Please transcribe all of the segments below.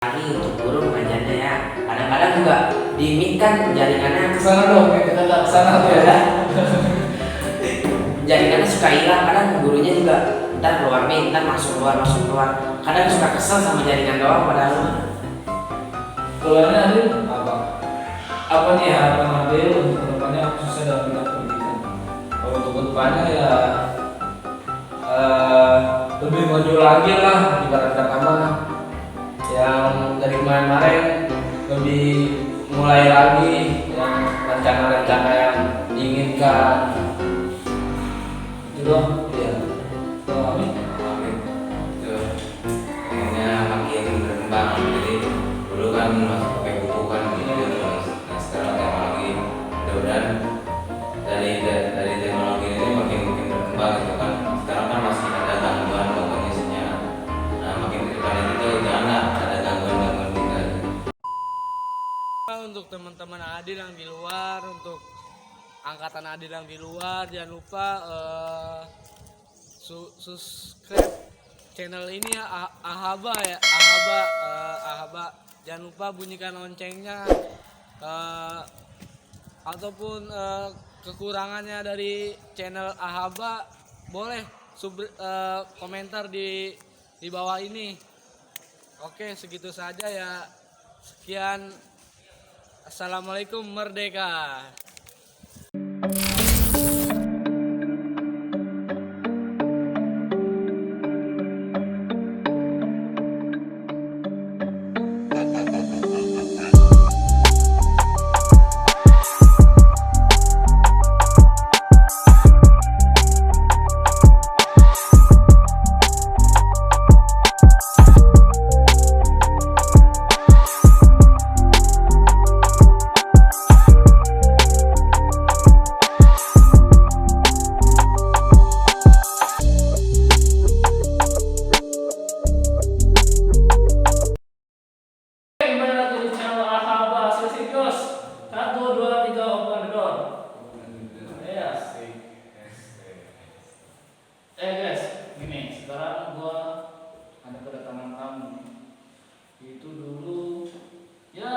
Lagi untuk guru mengajarnya ya. Kadang-kadang juga di mic kan jaringannya Kesana dong, ya kita nggak kesana tuh ya. jaringannya suka hilang. Kadang gurunya juga ntar keluar mic, ntar masuk keluar masuk keluar. Kadang suka kesel sama jaringan doang padahal mah. Keluarnya Adil apa? Apa nih harapan Adil untuk kedepannya khususnya dalam bidang pendidikan? Kalau untuk kedepannya ya lebih maju lagi lah ibarat kata mah, yang dari kemarin-kemarin lebih mulai lagi yang rencana-rencana yang diinginkan itu dong. Iya. Amin. Amin. Itu kayaknya makin berkembang. Jadi dulu kan masih pakai buku kan gitu. Nah sekarang teknologi mudah-mudahan dari teknologi ini makin berkembang gitu kan. Sekarang kan masih ada gangguan sinyal. Nah makin ke depan itu jangan ada gangguan kita. Untuk teman-teman Adil yang di luar, untuk angkatan Adil yang di luar, jangan lupa subscribe channel ini ya, Ahaba ya, Ahaba. Jangan lupa bunyikan loncengnya, ataupun kekurangannya dari channel Ahaba boleh komentar di bawah ini. Oke, segitu saja ya. Sekian. Assalamualaikum, merdeka. Kembali lagi di channel Ahaba. Sesi jos 1, 2, 3, open the door. Yes. Guys, gini, sekarang gua ada kedatangan tamu. Itu dulu ya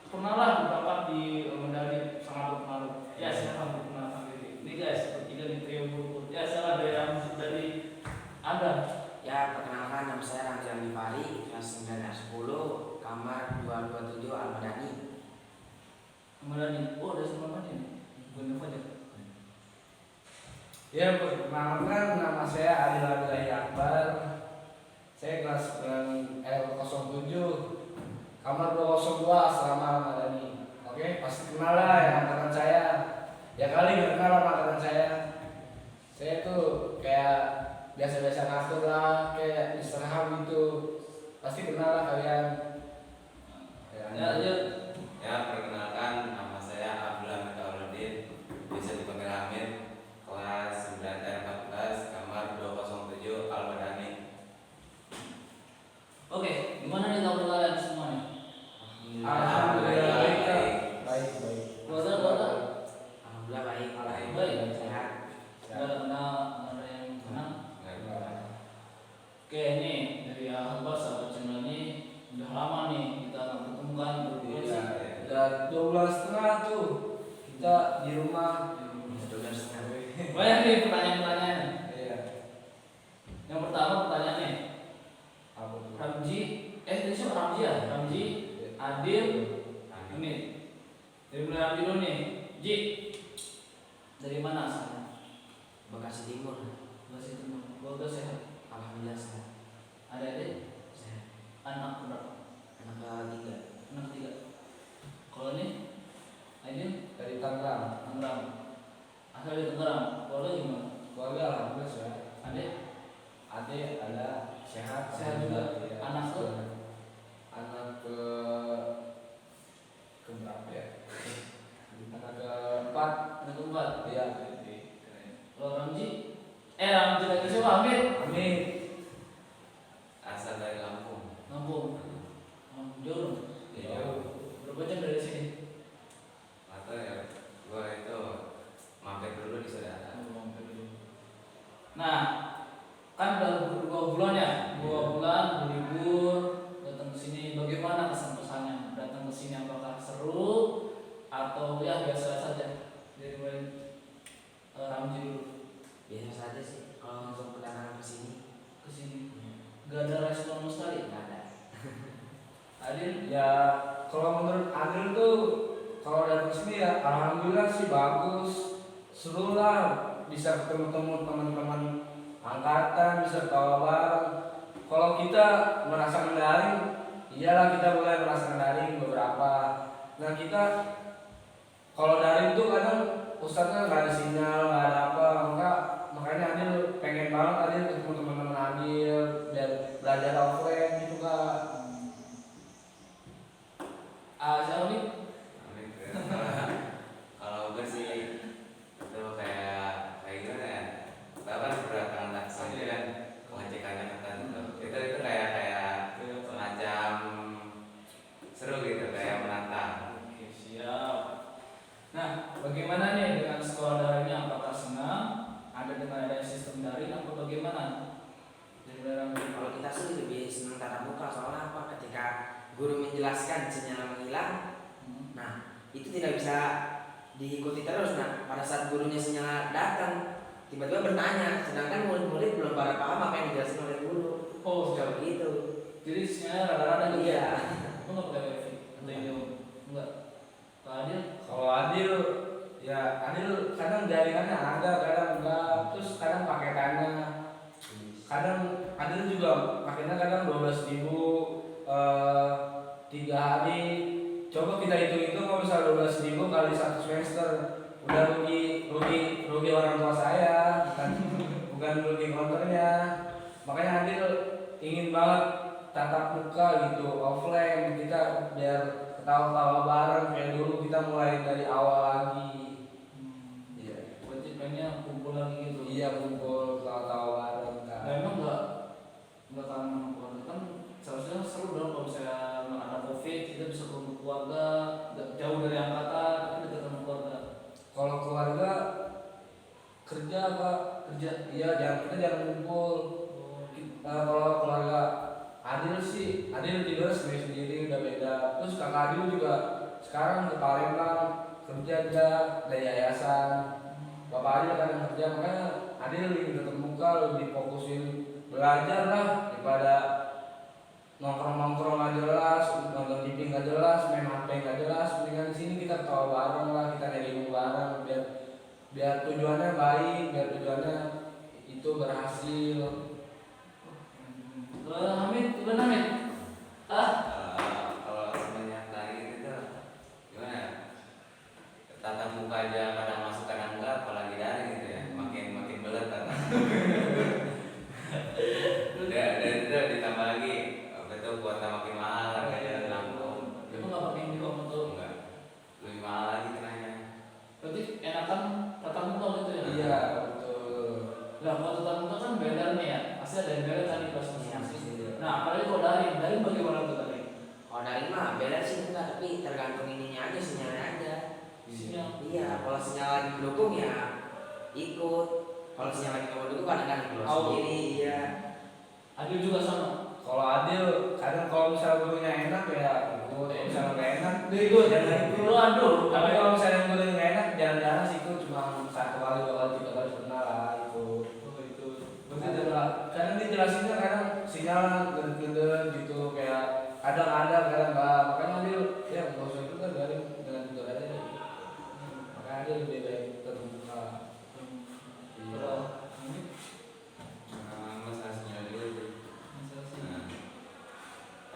pernah lah beberapa di medali sangat berpengaruh. Ya silakan perkenalkan diri. Ini guys, bertiga di trio buruk. Ya salah ada yang dari Anda. Ya, perkenalkan nama saya Ranjan Dipari, kelas 9 10, kamar 227 Al-Madani. Medali. Oh, ada sama mana ini? Bukan aja. Ya, perkenalkan nama saya Adil Abdillahi Akbar. Saya kelas 07, kamar 202 selama Ramadhani. Oke, pasti kenal lah yang angkatan saya. Ya kali nggak kenal sama angkatan saya. Saya tuh kayak biasa-biasa ngatur lah, kayak istirahat gitu. Pasti kenal lah kalian. Ya. Ya perkenalkan nama saya Abdullah Metauludin, bisa dipanggil Hamid, kelas 9 14, kamar 207 Al-Madani. Oke, gimana nih kabar kalian semua nih? Alhamdulillah Baik. Keluarga Alhamdulillah baik, Baik. sehat. nggak ada yang tenang. Oke, ini dari Ahaba sahabat channel ini udah lama nih kita nggak ketemu kan berdua sih. Udah 12 setengah tuh kita di rumah. Banyak nih pertanyaan-pertanyaan. Iya. Yang pertama pertanyaannya, Ramji, tadi siapa Ramji ya? Ramji, Adil, ini. Dari mulai Ramji dulu nih. Ji, dari mana asalnya? Bekasi Timur. Bekasi Timur. Keluarga sehat. Alhamdulillah sehat. Ada adik? Sehat. Anak berapa? Anak ketiga. Anak 3. Kalau ini, Adil dari Tangerang. Asal dari Tangerang. Keluarga gimana? Keluarga alhamdulillah sehat. Adik? Adik ada sehat. Sehat juga. Ya. Anak tuh? Anak ke berapa ya? Anak keempat. Anak keempat. Iya. Kalau Ramji? Ramji lagi siapa? Hamid. Asal dari Adil ya, kalau menurut Adil tuh kalau datang sini ya alhamdulillah sih bagus, seru lah, bisa ketemu-temu teman-teman angkatan, bisa ketawa bareng. Kalau kita merasa daring, iyalah kita mulai merasa daring beberapa. Nah kita kalau daring tuh kadang ustadznya nggak ada sinyal, nggak ada apa, makanya Adil pengen banget Adil ketemu teman-teman Adil biar belajar offline gitu kak. Siapa nih? Amin. Kalau gue sih itu kayak gimana ya? Bahkan berdatangan langsung aja kan pengecekannya kan itu kayak semacam seru gitu, kayak menantang. Oke, siap. Nah, bagaimana nih dengan sekolah daringnya? Apakah senang? Ada dengan ada sistem daring atau bagaimana? Kalau kita sih lebih senang tatap muka, soalnya apa? Ketika guru menjelaskan sinyal menghilang, nah itu tidak bisa diikuti terus. Nah pada saat gurunya sinyal datang, tiba-tiba bertanya, sedangkan murid-murid belum pada paham apa yang dijelasin oleh guru. Oh, Jauh gitu. jadi sinyalnya rada-rada gitu. Iya. Lu nggak pakai wifi? Atau Indihome? Enggak. Kalau Adil? Kalau Adil ya Adil kadang jaringannya ada, kadang enggak, terus kadang paketannya. Kadang Adil juga paketnya kadang 12.000 3 hari. Coba kita hitung-hitung kalau misal 12.000 kali 1 semester, udah rugi orang tua saya, bukan rugi konternya. Makanya Adil ingin banget tatap muka gitu, offline, kita biar ketawa-tawa bareng kayak dulu kita mulai dari awal lagi. Iya. Berarti pengennya kumpul lagi gitu. Iya, kumpul ketawa-tawa bareng kan. Nah, emang enggak kangen sama keluarga kan? Seharusnya seru dong kalau misalnya nggak ada covid, kita bisa kumpul keluarga, jauh dari angkatan, tapi dekat sama keluarga. Kalau keluarga kerja Pak, kerja. Iya, jangan kumpul. Kalau keluarga Adil sih, Adil tidur sendiri udah beda. Terus kakak Adil juga sekarang ke Palembang kerja dia dari yayasan. Bapak Adil kan yang kerja, makanya Adil lebih tetap muka, lebih fokusin belajar lah daripada nongkrong nggak jelas, nonton TV nggak jelas, main HP nggak jelas. Mendingan di sini kita ketawa bareng lah, kita nyari ilmu bareng biar tujuannya baik, biar tujuannya itu berhasil. Hamid, gimana Hamid? Kalau semenjak tadi itu gimana? Tatap muka aja kadang masuk kadang enggak, apalagi dari gitu ya, makin belet kan. Dan itu ditambah lagi betul kuota makin mahal, harganya nanggung. Itu nggak pakai Indihome atau? Enggak, lebih mahal lagi kenanya. Berarti enakan tatap muka gitu ya? Iya, betul. Nah, kalau tatap muka kan beda nih ya, pasti ada yang beda tadi pas Iya, masing-masing. pasti. Nah, apalagi kalau daring bagaimana tuh daring? Kalau dari mah beda sih enggak, tapi tergantung ininya aja, sinyalnya aja. Sinyal. Iya, kalau sinyal lagi mendukung ya ikut. Kalau sinyal lagi nggak mendukung kadang keluar Oh. sendiri. Iya. Adil juga sama. Kalau Adil kadang kalau misalnya gurunya enak ya ikut, kalau misalnya nggak enak Ikut. jangan ikut. Lu aduh. Tapi kalau misalnya gurunya nggak enak jarang-jarang sih ikut, cuma 1 kali 2 kali 3 kali pernah lah ikut. Itu. Berarti kadang dijelasinnya kadang sinyal gede gitu, kayak kadang ada kadang nggak. Makanya Adil ya nggak usah ikut kan, dari dengan itu aja. Makanya Adil lebih baik terbuka. Iya. Masalah sinyal juga itu.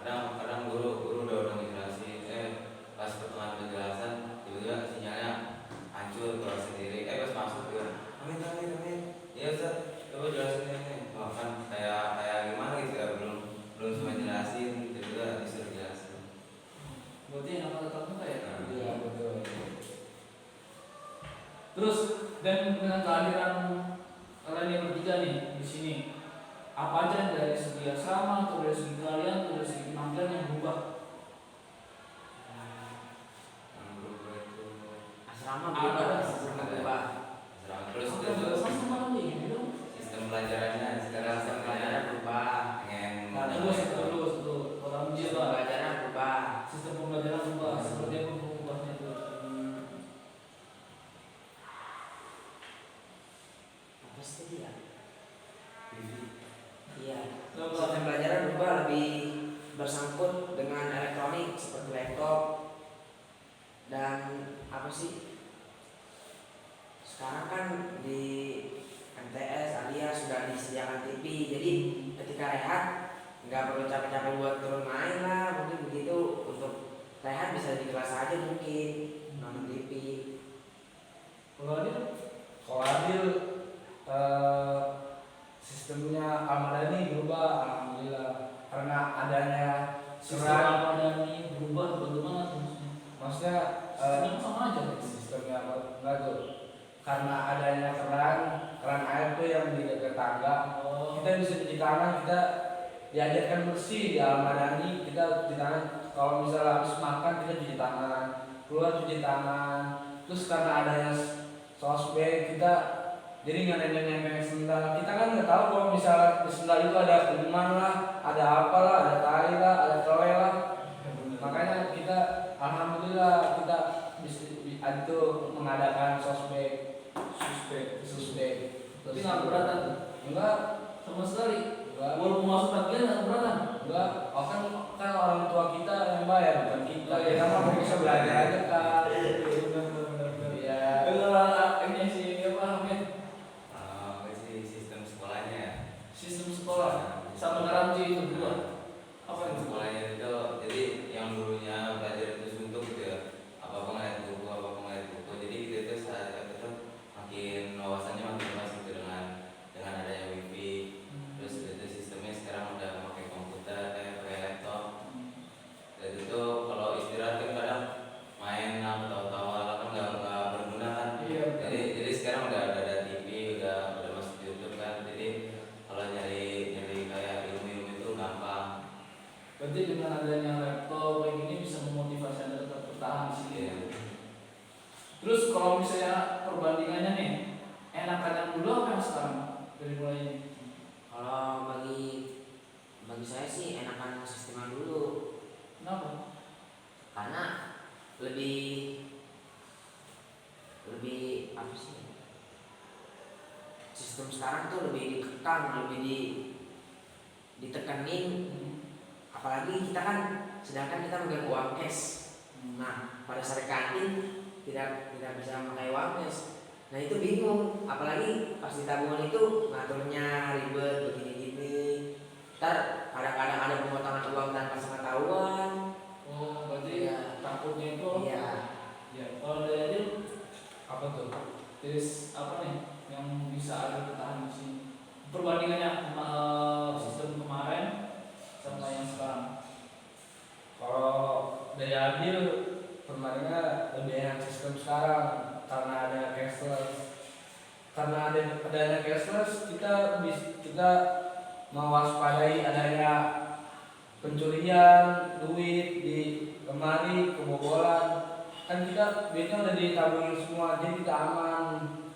Kadang guru udah ngejelasin, pas pertengahan penjelasan tiba-tiba sinyalnya hancur keluar sendiri. Pas masuk juga, amin. Iya Ustaz, coba jelasin ini. Bahkan kayak gimana gitu ya, belum semua jelasin, tiba-tiba disuruh jelasin. Berarti enakan tatap muka ya? Iya, betul. Terus dan dengan kehadiran kalian yang bertiga nih di sini, apa aja dari segi asrama atau dari segi kalian atau dari segi penampilan yang berubah? Yang berubah itu Asrama Ada. berubah, asrama berubah. terus Apa itu yang sama lagi gitu? sistem pelajarannya sekarang Sistem sebenarnya pelajaran berubah. pengen Nah, terus orang Sistem jiwa pelajaran berubah. sistem pembelajaran berubah seperti apa berubahnya itu? Apa sih tadi ya? Iya. Coba. Sistem pelajaran berubah, lebih bersangkut dengan elektronik. Dan apa sih, sekarang kan di MTS Alia sudah disediakan TV, jadi ketika rehat nggak perlu capek-capek buat turun main lah, mungkin begitu. Untuk rehat bisa di kelas aja mungkin nonton TV. Kalau Adil, Kalau Adil sistemnya Ahmad-Dhani berubah, alhamdulillah, karena adanya sistem keran. Ahmad-Dhani berubah bagaimana tuh maksudnya? Maksudnya Sistemnya sama aja kan? sistemnya enggak tuh, karena adanya keran air tuh yang di dekat tangga, Oh, kita bisa cuci tangan, kita diajarkan bersih di Ahmad-Dhani. Kita cuci tangan kalau misalnya habis makan, kita cuci tangan, keluar cuci tangan. Terus karena adanya sosmed, kita jadi nggak nempel-nempel sendal. Kita kan nggak tahu kalau misalnya di sendal itu ada kuman lah, ada apalah, ada tai lah, ada tele lah. Makanya kita alhamdulillah kita bisa itu mengadakan sosmed. tapi nggak keberatan tuh? Enggak, Sama sekali. enggak. Walaupun masuk bagian nggak keberatan. Enggak, oh kan orang tua kita yang bayar, bukan kita. Oh, iya. Kita mah bisa belajar aja kan. Iya. Kalau ini sih apa Hamid? Kalau sih sistem sekolahnya, Sistem sekolah sama garansi itu dua. Apa sistem itu? sekolahnya itu jadi yang dulunya belajar itu suntuk gitu ya, apa ngeliat buku, jadi kita itu saat itu makin wawasannya makin luas gitu dengan adanya wifi. Terus itu sistemnya sekarang udah pakai komputer, pakai laptop. Dan itu kalau istirahat kan kadang main apa tawa-tawa kan nggak berguna kan. Iya. Jadi sekarang udah ada TV, udah masuk YouTube kan. Jadi kalau nyari kayak ilmu itu gampang. Berarti dengan adanya laptop kayak gini bisa memotivasi Anda tetap bertahan di sini. Iya. Terus kalau misalnya perbandingannya nih, enakan yang dulu apa yang sekarang dari mulai ini? Kalau bagi saya sih enakan sistem yang dulu, Kenapa? karena lebih apa sih, sistem sekarang tuh lebih dikekang, ditekenin. Apalagi kita kan, sedangkan kita megang uang cash. Nah, pada saat kantin tidak bisa memakai uang cash. Nah itu bingung, apalagi pas di tabungan itu ngaturnya ribet begini-gini. Ntar kadang-kadang ada pemotongan uang tanpa sepengetahuan. Oh, berarti Iya. takutnya itu. Iya. Ya, kalau dari Adil, Apa tuh? tes apa nih yang bisa ada bertahan di sini? Perbandingannya sistem kemarin sama yang sekarang. Kalau dari Adil perbandingannya lebih enak sistem sekarang karena ada cashless. Karena adanya cashless, kita mewaspadai adanya pencurian duit di lemari, kebobolan. Kan kita duitnya udah ditabungin semua, jadi kita aman.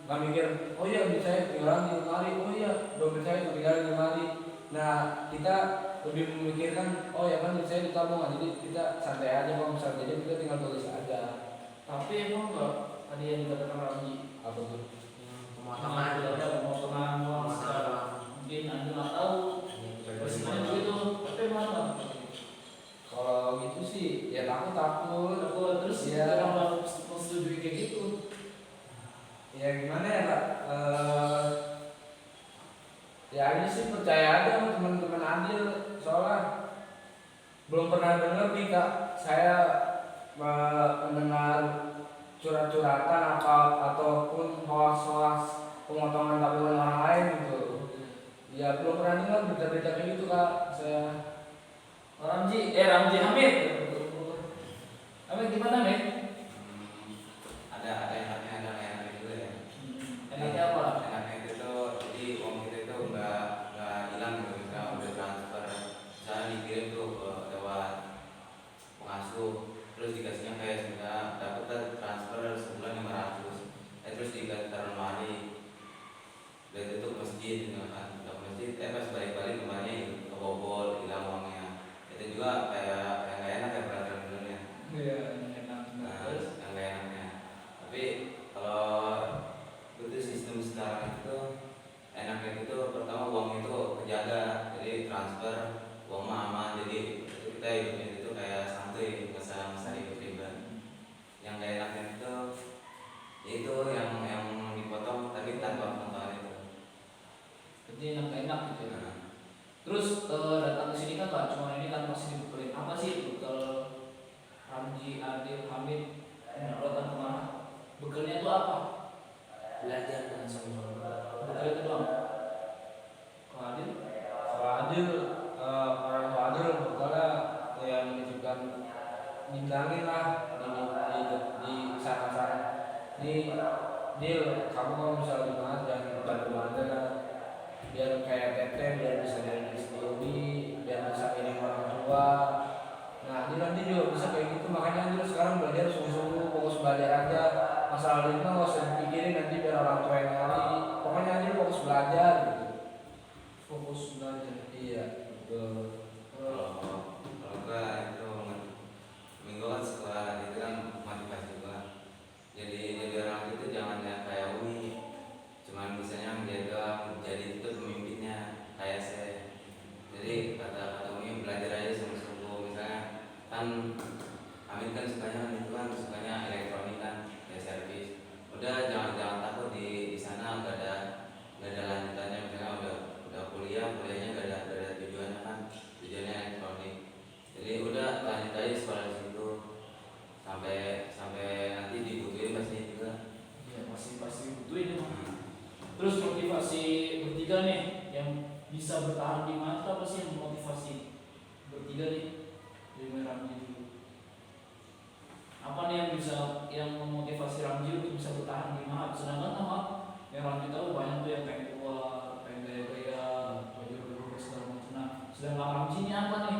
Nggak mikir, oh iya duit saya ketinggalan di lemari, oh iya dompet saya ketinggalan di lemari. Nah kita lebih memikirkan, oh ya kan duit saya ditabung, jadi kita santai aja kalau misalnya jadi kita tinggal tulis aja. Tapi emang enggak tadi yang dikatakan Ramji, Apa tuh? Pemotongan tidak ada pemotongan uang secara mungkin Anda nggak tahu resikonya begitu, tapi emang nggak. Kalau gitu sih ya takut. Terus Iya. kenapa menyetujui kayak gitu? Ya gimana ya Kak? Ya ini sih percaya aja sama teman-teman Adil, soalnya belum pernah dengar nih Kak saya mendengar curhat-curhatan ataupun hoax-hoax pemotongan tabungan orang lain gitu. Ya belum pernah dengar berita-berita kayak gitu Kak saya. Ramji Hamid gimana Hamid? Ada enaknya, ada nggak enaknya juga ya. Enaknya apa? Enaknya itu tuh, jadi uang kita itu nggak hilang gitu, misalnya udah transfer, misalnya dikirim tuh lewat pengasuh, terus dikasihnya kayak misalnya dapat transfer sebulan 500, terus dikasih taruh lemari, dan itu ke masjid gitu kan, ke masjid, pas balik-balik kemarinnya kebobol, hilang uangnya. Itu juga kayak nggak enak ya peraturan sebenarnya. Iya, enak. Nah, Terus yang gak enaknya. Tapi kalau itu sistem sekarang itu enaknya itu pertama uang itu kejaga, jadi transfer uang mah aman, jadi kita hidupnya itu kayak santuy, nggak usah ribet-ribet. Yang gak datang ke sini kan gak cuma ini kan pasti dibekelin apa sih bekal Ramji, Adil, Hamid yang datang kemana? Bekalnya itu apa? Belajar dengan sama-sama. Bekal itu doang. Kalau Adil? Kalau Adil, orang tua Adil pokoknya yang menunjukkan bilangin lah di sana-sana. Dil, kamu kalau misalnya gimana jangan bantu bandel, biar kayak Tete, biar bisa dari diri sendiri, biar bisa miring orang tua. Nah, Adil nanti juga bisa kayak gitu, makanya Adil sekarang belajar sungguh-sungguh, fokus belajar aja. Masalah itu nggak usah dipikirin nanti biar orang tua yang nyari. Pokoknya Adil fokus belajar gitu. Fokus belajar. Iya, betul. Kalau gua itu minggu kan sekolah itu kan motivasi gua. Jadi orang itu jangan kayak Umi, cuman misalnya menjaga jadi itu pemimpinnya kayak saya. Jadi kata Umi belajar aja sungguh-sungguh. Misalnya kan Amin kan sukanya elektronik kan, ya servis. Udah jangan takut di sana nggak ada lanjutannya. Misalnya udah kuliahnya nggak ada tujuannya kan, tujuannya elektronik. Jadi udah lanjut aja sekolah di situ sampai nanti dibutuhin pasti juga. Iya pasti butuhin emang. Terus motivasi bertiga nih yang bisa bertahan di mana apa sih yang motivasi bertiga nih dari Ramji dulu? Apa nih yang memotivasi Ramji untuk bisa bertahan di mana? Sedangkan sama yang Ramji tahu banyak tuh yang pengen keluar, pengen gaya-gaya, belajar segala macam. Nah, sedangkan Ramji ini apa nih?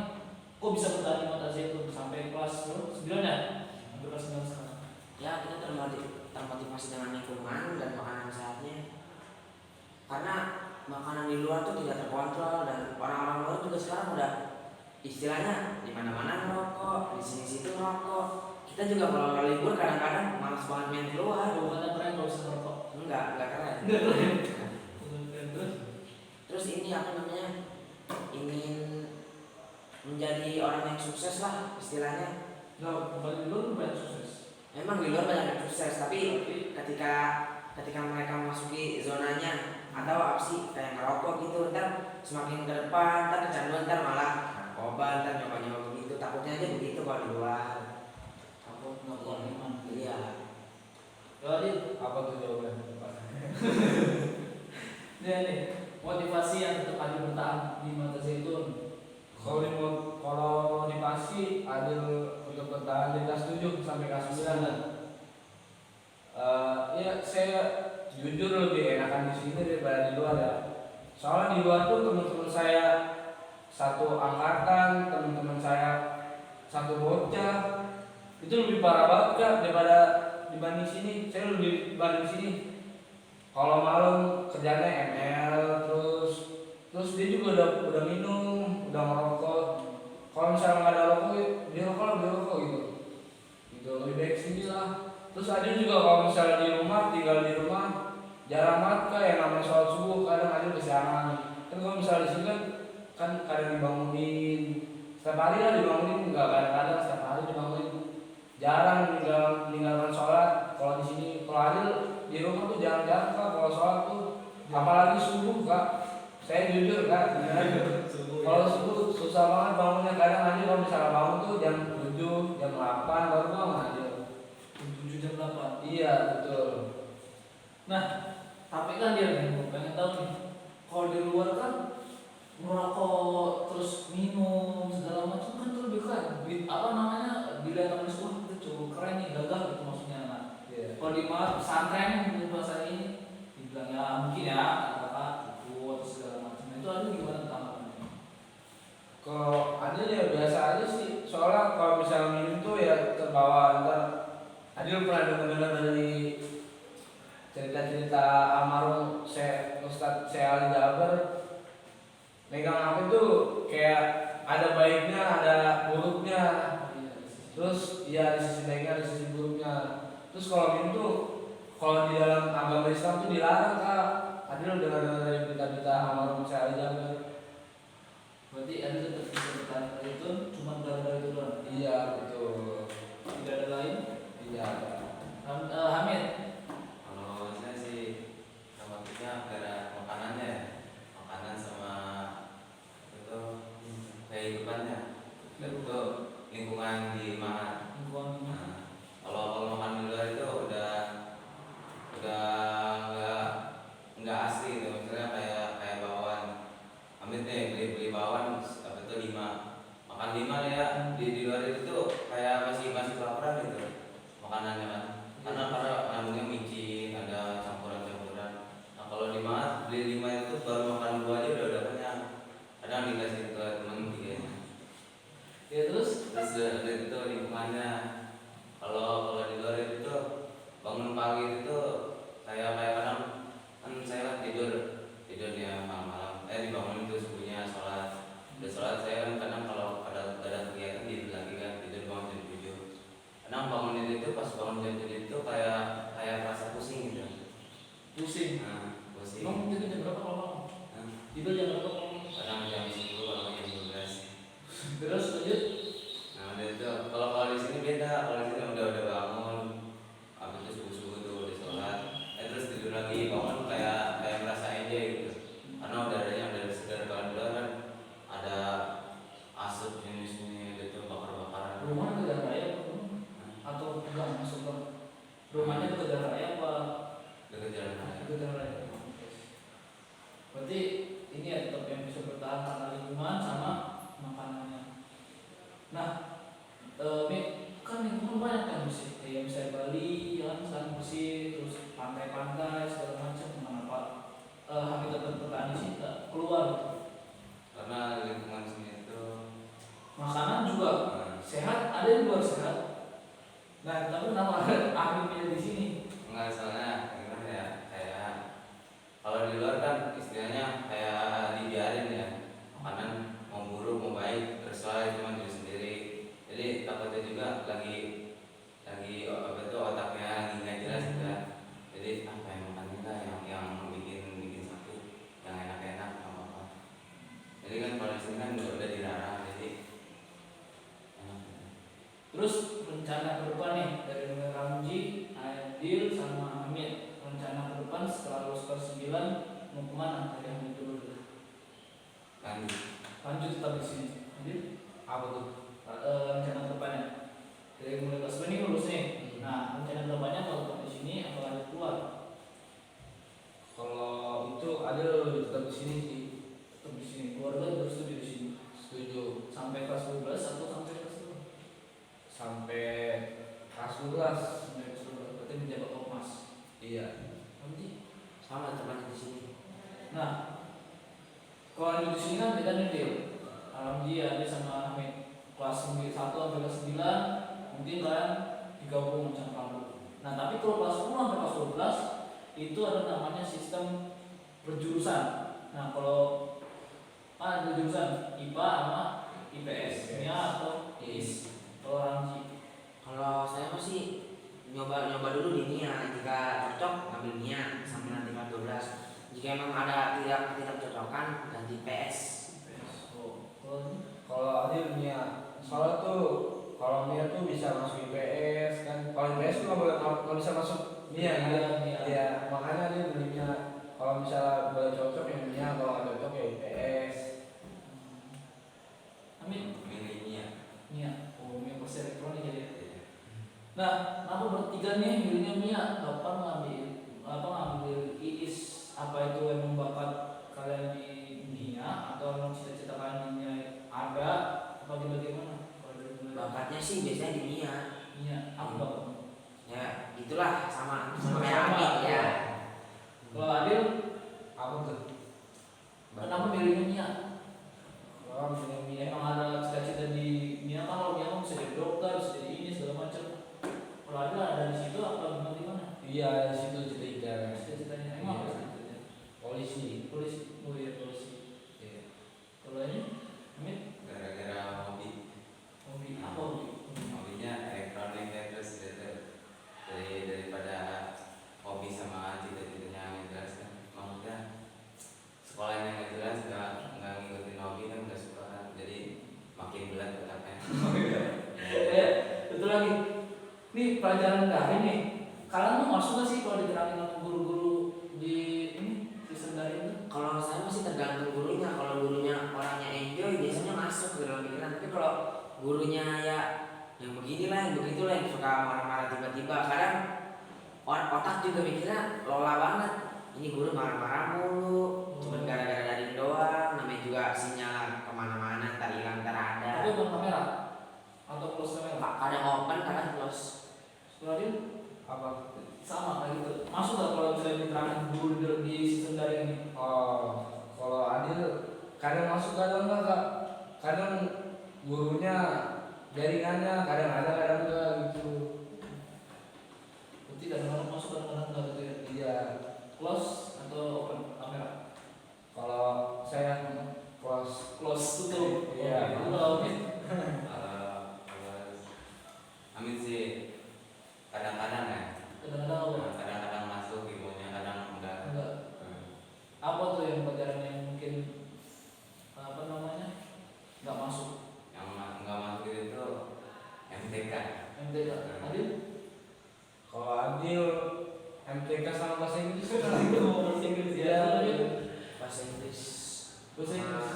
Kok bisa bertahan di mata Zaitun sampai kelas 9 ya? Sampai kelas 9 sekarang. Ya kita termotivasi dengan lingkungan dan makanan sehatnya. Karena makanan di luar tuh tidak terkontrol dan orang-orang luar juga sekarang udah istilahnya di mana-mana ngerokok, di sini-situ ngerokok. Kita juga kalau libur kadang-kadang malas banget main keluar. Bukannya keren kalau bisa ngerokok? Enggak keren. Enggak keren. Terus ini apa namanya? Ingin menjadi orang yang sukses lah istilahnya. Enggak, bukan di luar banyak sukses. Memang di luar banyak yang sukses, tapi ketika mereka memasuki zonanya atau apa sih kayak ngerokok gitu, ntar semakin ke depan, ntar kecanduan, ntar malah narkoba, ntar nyoba begitu. Takutnya aja begitu kalau di luar. Takut nggak kuat iman. Iya. Jadi Apa tuh jawabannya? nih motivasi yang tetap ada bertahan di mata Zaitun. Kalau motivasi Adil untuk bertahan di kelas 7 sampai kelas 9. Ya saya jujur lebih enakan di sini daripada di luar ya. Soalnya di luar tuh teman-teman saya satu angkatan, teman-teman saya satu bocah itu lebih parah banget Kak daripada dibanding sini. Saya lebih dibanding sini. Kalau malam kerjanya ML terus dia juga udah minum, udah ngerokok. Kalau misalnya nggak ada rokok, dia rokok gitu. Gitu lebih baik sini lah. Terus Adil juga kalau misalnya di rumah tinggal di rumah jarang banget kayak yang namanya sholat subuh, kadang Adil kesiangan. Kan kalau misalnya di sini kan kadang dibangunin, setiap hari lah dibangunin, nggak kadang-kadang setiap hari dibangunin. Jarang meninggalkan sholat. Kalau di sini, kalau Adil di rumah tuh jarang-jarang Kak kalau sholat tuh, apalagi subuh Kak. Saya jujur Kak, kalau subuh susah banget bangunnya. Kadang Adil kalau misalnya bangun tuh jam 7, jam 8 baru bangun Adil. 7 jam 8. Iya betul. Nah, tapi kan dia nih, gue pengen tahu nih, kalau di luar kan merokok terus minum segala macam kan itu lebih keren. Apa namanya? Dilihat sama semua itu cukup keren nih, gagah gitu maksudnya. Nah, kalau di malah pesantren di bahasa ini dibilang ya mungkin ya kata ikut segala macam. Itu ada gimana tanggapannya? Kalau Adil ya biasa aja sih. Soalnya kalau misalnya minum tuh ya terbawa ntar. Adil pernah dengar dari cerita-cerita almarhum Ustadz Ali Jaber, megang HP tuh kayak ada baiknya, ada buruknya. Terus ya di sisi baiknya, di sisi buruknya. Terus kalau minum tuh, kalau di dalam agama Islam tuh dilarang Kak. Adil dengar dari berita-berita almarhum Ali Jaber. Berarti ada tetap bisa bertahan itu cuma gara-gara itu doang. Iya betul. Tidak ada lain. Iya. Hamid. Kalau saya sih khawatirnya gara makanannya, makanan sama itu lingkungan di mana. lingkungan gimana? Nah, kalau makan di luar itu udah nggak asli gitu. Misalnya kayak bawaan. Amit nih beli bawaan apa itu 5. Makan 5 nih ya di luar itu tuh kayak masih kelaparan gitu makanannya kan. Karena kandungnya micin, ada campuran-campuran. Nah, kalau di Maat beli 5 itu baru makan 2 aja udah kenyang. Kadang dikasih ke temen 3. Ya terus Terus itu lingkungannya. Kalau di luar itu bangun pagi itu kayak kadang kan saya kan tidurnya malam-malam. Dibangun itu subuhnya sholat. Udah sholat saya kan kadang kalau ada kegiatan tidur lagi kan tidur bangun jam 7. Kadang bangun itu pas bangun jam 7 itu kayak rasa pusing gitu. pusing. Nah, pusing. Emang tidur jam berapa kalau malam? Nah, Tidur jam berapa kalau malam? kadang jam 10 kalau jam 12. Terus lanjut. Nah, udah itu kalau di sini beda. Kalau di sini udah bangun, habis itu subuh tuh udah sholat, terus tidur lagi bangun kayak merasa enjoy gitu. Karena udaranya udah segar. Kalau di luar kan ada asap sini gitu bakar-bakaran. Rumah ke jalan raya apa? Atau enggak masuk ke rumahnya ke jalan raya apa? Dekat jalan raya. Ke jalan raya. Berarti ini ya tetap yang bisa bertahan karena lingkungan sama makanannya. Nah, kan lingkungan banyak kan bersih. Kayak misalnya Bali, ya kan sekarang bersih, terus pantai-pantai segala macam. Kenapa habitat petani sih nggak keluar? Karena lingkungan sini itu Makanan juga sehat, ada yang luar sehat. Nah, tapi kenapa akhirnya di sini? enggak, soalnya gimana ya, kayak kalau di luar kan istilahnya kayak dibiarin ya, makanan mau buruk mau baik terserah cuma diri sendiri. Jadi takutnya juga lagi apa itu otaknya lagi nggak jelas gitu kan. Jadi apa yang makan kita yang bikin sakit, yang enak-enak apa. Jadi kan kalau di sini kan udah dilarang, jadi enak. Terus rencana ke depan nih dari mulai Ramji, Adil sama Hamid. Rencana ke depan setelah lulus kelas 9 mau kemana? Dari Hamid dulu. Lanjut. Lanjut tetap di sini. Adil? Apa tuh? Rencana ke depannya dari mulai kelas 9 ini lulus nih. Nah, rencana ke depannya kalau tetap di sini atau lanjut keluar? Kalau itu ada lebih tetap di sini sih. Tetap di sini. Keluarga bersetuju di sini. Setuju. Sampai kelas 12 atau sampai kelas 2? Sampai kelas 12. Sampai kelas 12. Berarti menjabat Ormas. Iya. Ramji? Sama teman di sini. Nah, kalau lanjut di sini kan beda nih Dil. Ramji ada sama Hamid. Kelas 1 sampai kelas 9 mungkin kalian digabung macam kamu. Nah, tapi kalau kelas 10 sampai kelas 12 itu ada namanya sistem berjurusan. Nah, kalau ada jurusan IPA sama IPS, IPA atau IS. Kalau Ramji, Kalau saya masih nyoba dulu di NIA. Jika cocok ngambil NIA sampai nanti kelas 12. Jika memang ada tidak cocokan ganti PS. IPS. Oh, kalau ini Kalau Adil Nia, soalnya tuh kalau Nia tuh bisa masuk IPS kan. Kalau IPS tuh nggak bisa masuk Nia kan. Iya. Iya, makanya dia beli Nia. Kalau misalnya boleh cocok ya Nia, kalau nggak cocok ya IPS. Amin. Milihnya. Mia, oh Mia pasti elektronik jadi. Nah, kenapa bertiga nih milihnya Mia? Ngambil IIS? Apa itu emang bakat kalian di Mia atau emang cita-cita kalian di Mia ada? Apa bagaimana? Kalau dari mulai Bakatnya sih biasanya di NIA. Mia, apa bakatnya? Ya, itulah sama Sama. kayak ya. Kalau Adil, Apa tuh? kenapa milihnya Mia? Kalau misalnya Nia, Emang ada cita-cita di Mia kan? Kalau Mia kan bisa jadi dokter, bisa jadi ini segala macam. Kalau Adil ada di situ apa gimana? iya di situ cita-cita. Cita-citanya emang apa cita-citanya? Polisi. Polisi, oh iya polisi. Iya. Kalau ini, Amin, Gara-gara hobi. hobi apa hobi? Hobinya elektronik ya, terus gitu. Daripada hobi sama cita-citanya yang jelas kan. Maksudnya sekolahnya nggak jelas, nggak ngikutin hobi kan nggak suka kan. Jadi makin berat otaknya. Betul lagi. Nih pelajaran daring nih. Kalian tuh masuk gak sih kalau diterangin sama guru-guru di ini sistem daring itu? Kalau saya masih tergantung gurunya. Kalau gurunya orangnya enjoy biasanya masuk ke dalam pikiran. Tapi kalau gurunya ya yang beginilah yang begitulah yang suka marah-marah tiba-tiba, kadang otak juga mikirnya lola banget, ini guru marah-marah mulu cuma gara-gara daring doang, namanya juga sinyal kemana-mana ntar hilang ntar ada. Tapi open kamera atau close kamera? Kadang open kadang close. Sekolah dia Apa? sama kayak gitu. Masuk nggak kalau misalnya diterangin dulu di sistem daring ini? Oh, kalau Adil kadang masuk kadang enggak Kak. Kadang gurunya jaringannya kadang ada kadang enggak gitu. Berarti kadang-kadang masuk kadang-kadang nggak gitu ya? Iya. Close atau open kamera? Kalau saya close. Close tutup. Iya. Kalau Amin? Kalau Amin sih kadang-kadang ya. Kadang-kadang apa? Kadang-kadang masuk ilmunya, kadang enggak. Enggak. Apa tuh yang pelajaran yang mungkin apa namanya nggak masuk? Yang enggak masuk itu MTK. MTK. Adil? Kalau Adil MTK sama bahasa Inggris kan Itu mau bahasa Inggris ya? Adil? Bahasa Inggris. Bahasa Inggris.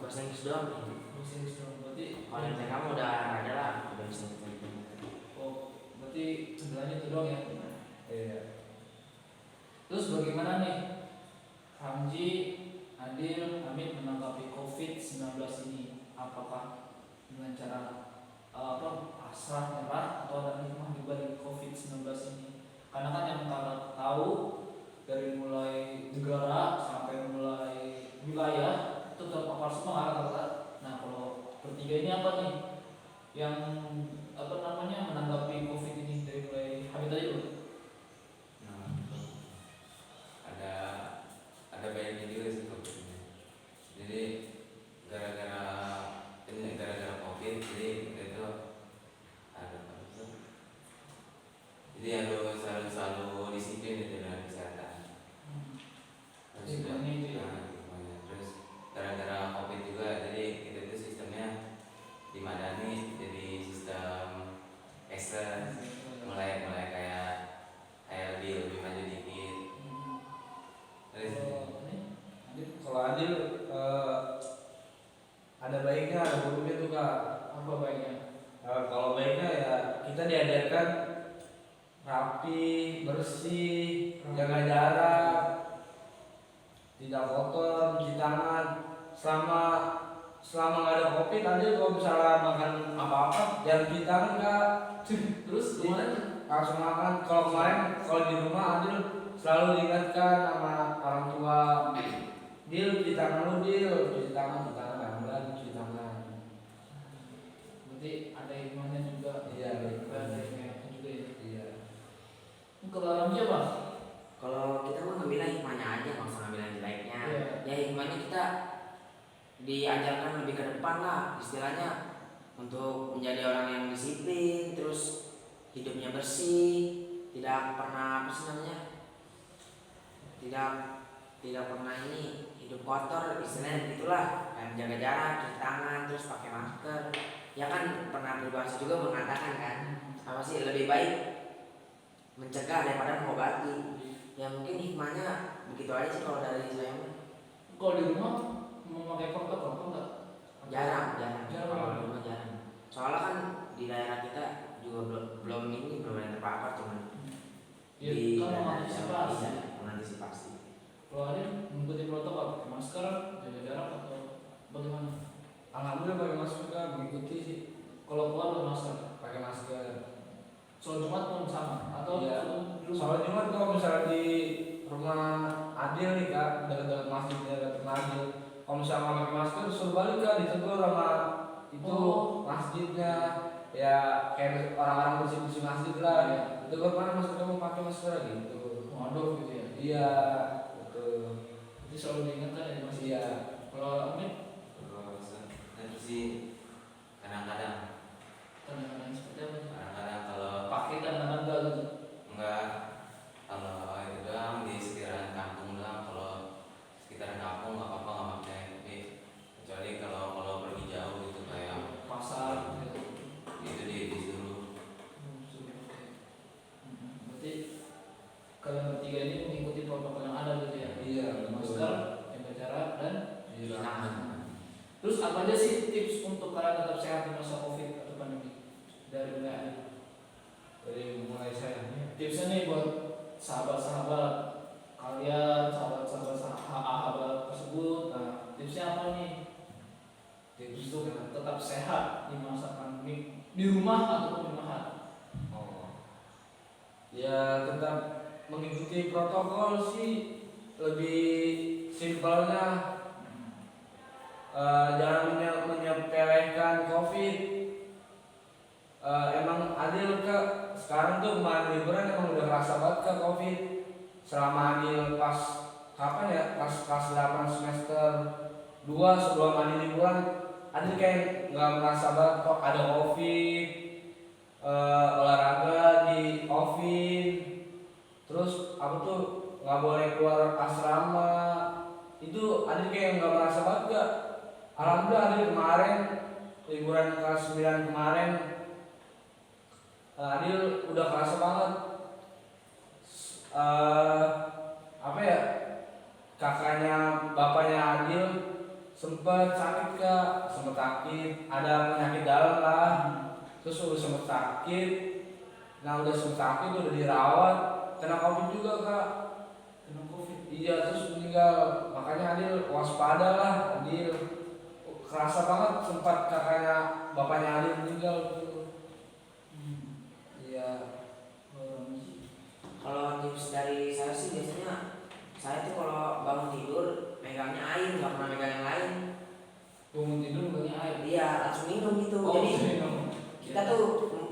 Bahasa Inggris doang. Bahasa Inggris dong. Berarti Kalau yang kamu udah ada lah, udah bisa ngikutin. oh berarti sebenarnya itu doang ya? Iya. Terus bagaimana nih Hamji, Adil, Amin menanggapi COVID-19 ini? Apakah dengan cara pasrah nyerah atau ada hikmah di balik COVID-19 ini? Karena kan yang kita tahu dari mulai negara sampai mulai wilayah itu terpapar semua rata-rata. Nah kalau bertiga ini apa nih yang apa namanya menanggapi COVID ini dari mulai Hamid aja dulu? Nah, ada baiknya juga sih COVID-nya. Jadi gara-gara COVID, jadi kita itu ada apa itu? Jadi harus selalu disiplin di dalam kesehatan. Terus juga, Hikmahnya itu ya? hikmahnya. Terus gara-gara COVID juga, jadi kita itu sistemnya dimadani jadi sistem cashless, mulai kayak lebih maju dikit. Terus Kalau Adil ada baiknya, ada buruknya tuh Kak. apa baiknya? Kalau baiknya ya kita diajarkan rapi, bersih, jaga jarak, tidak kotor, cuci tangan. Selama nggak ada COVID aja kalau misalnya makan apa-apa jangan cuci tangan Kak. Terus kemarin Langsung makan. Kalau kemarin kalau di rumah Adil selalu diingatkan sama orang tua, Dil cuci tangan lu, Dil cuci tangan kadang-kadang cuci tangan. berarti ada hikmahnya juga. Iya, ada hikmahnya. Ada hikmahnya juga ya. Iya. Kalau Ramji apa? Kalau kita mah ngambil hikmahnya aja, nggak usah ngambil yang jeleknya. Iya. Ya hikmahnya kita diajarkan lebih ke depan lah, istilahnya untuk menjadi orang yang disiplin, terus hidupnya bersih, tidak pernah apa sih namanya, tidak pernah ini hidup kotor, istilahnya gitulah, kayak menjaga jarak, cuci tangan, terus pakai masker. Ya kan pernah berbahasa juga mengatakan kan, apa sih lebih baik mencegah daripada mengobati. Ya mungkin hikmahnya begitu aja sih kalau dari saya mah. Kalau di rumah memakai protokol apa enggak? Jarang. Jarang. Kalau di rumah jarang. Soalnya kan di daerah kita juga belum ada yang terpapar, cuman Ya, di kan daerah mengantisipasi. iya, mengantisipasi. Kalau ada mengikuti protokol, pakai masker, jaga jarak atau bagaimana? Alhamdulillah pakai masker Kak, mengikuti sih. Kalau keluar pakai masker. Pakai masker. Sholat Jumat pun sama atau Iya. di rumah? Soalnya cuma kalau misalnya di rumah Adil nih Kak, dekat masjid, dekat rumah Adil. Kalau misalnya nggak pakai masker, suruh balik Kak, ditegur sama itu Oh. masjidnya. Ya kayak orang-orang bersih-bersih masjid lah. Iya. Ditegur mana masker kamu pakai masker gitu. Waduh gitu ya. Iya, betul. Jadi selalu diingatkan ya di masjid. Iya. Kalau Amin Itu sih kadang-kadang kadang-kadang seperti apa? kadang-kadang kalau Pakai kadang-kadang enggak gitu. enggak, kalau itu doang di sekitaran kampung doang. Kalau sekitaran kampung nggak apa-apa nggak pakai, tapi kecuali kalau pergi jauh gitu kayak Pasar gitu. itu disuruh. Berarti kalian bertiga ini mengikuti protokol yang ada gitu ya? Iya, betul. Masker, jaga jarak dan Iya. Tangan. terus apa aja sih tips untuk di rumah ataupun di Mahat. Oh. Ya tetap mengikuti protokol sih, lebih simpelnya. Jangan menyepelekan COVID. Emang adil ke sekarang tuh kemarin liburan emang udah kerasa banget ke COVID. Selama adil pas kapan ya, pas kelas 8 semester 2 sebelum adil liburan, adil kayak nggak merasa banget kok ada COVID. Olahraga di offin, terus apa tuh nggak boleh keluar asrama, itu adil kayak nggak merasa banget gak. Alhamdulillah adil kemarin liburan kelas 9 kemarin, adil udah kerasa banget. Apa ya, kakaknya bapaknya adil sempet sakit kak, sempet sakit, ada penyakit dalam lah. Terus udah sempet sakit, nah udah sempet sakit udah dirawat, kena COVID juga kak. Kena COVID. Iya, terus meninggal. Makanya Adil waspada lah. Adil kerasa banget sempat kakaknya bapaknya Adil meninggal gitu. Iya. Kalau tips dari saya sih biasanya saya tuh kalau bangun tidur megangnya air, nggak pernah megang yang lain. Bangun tidur banyak air. Iya, langsung minum gitu. Oh, Jadi minum. kita tuh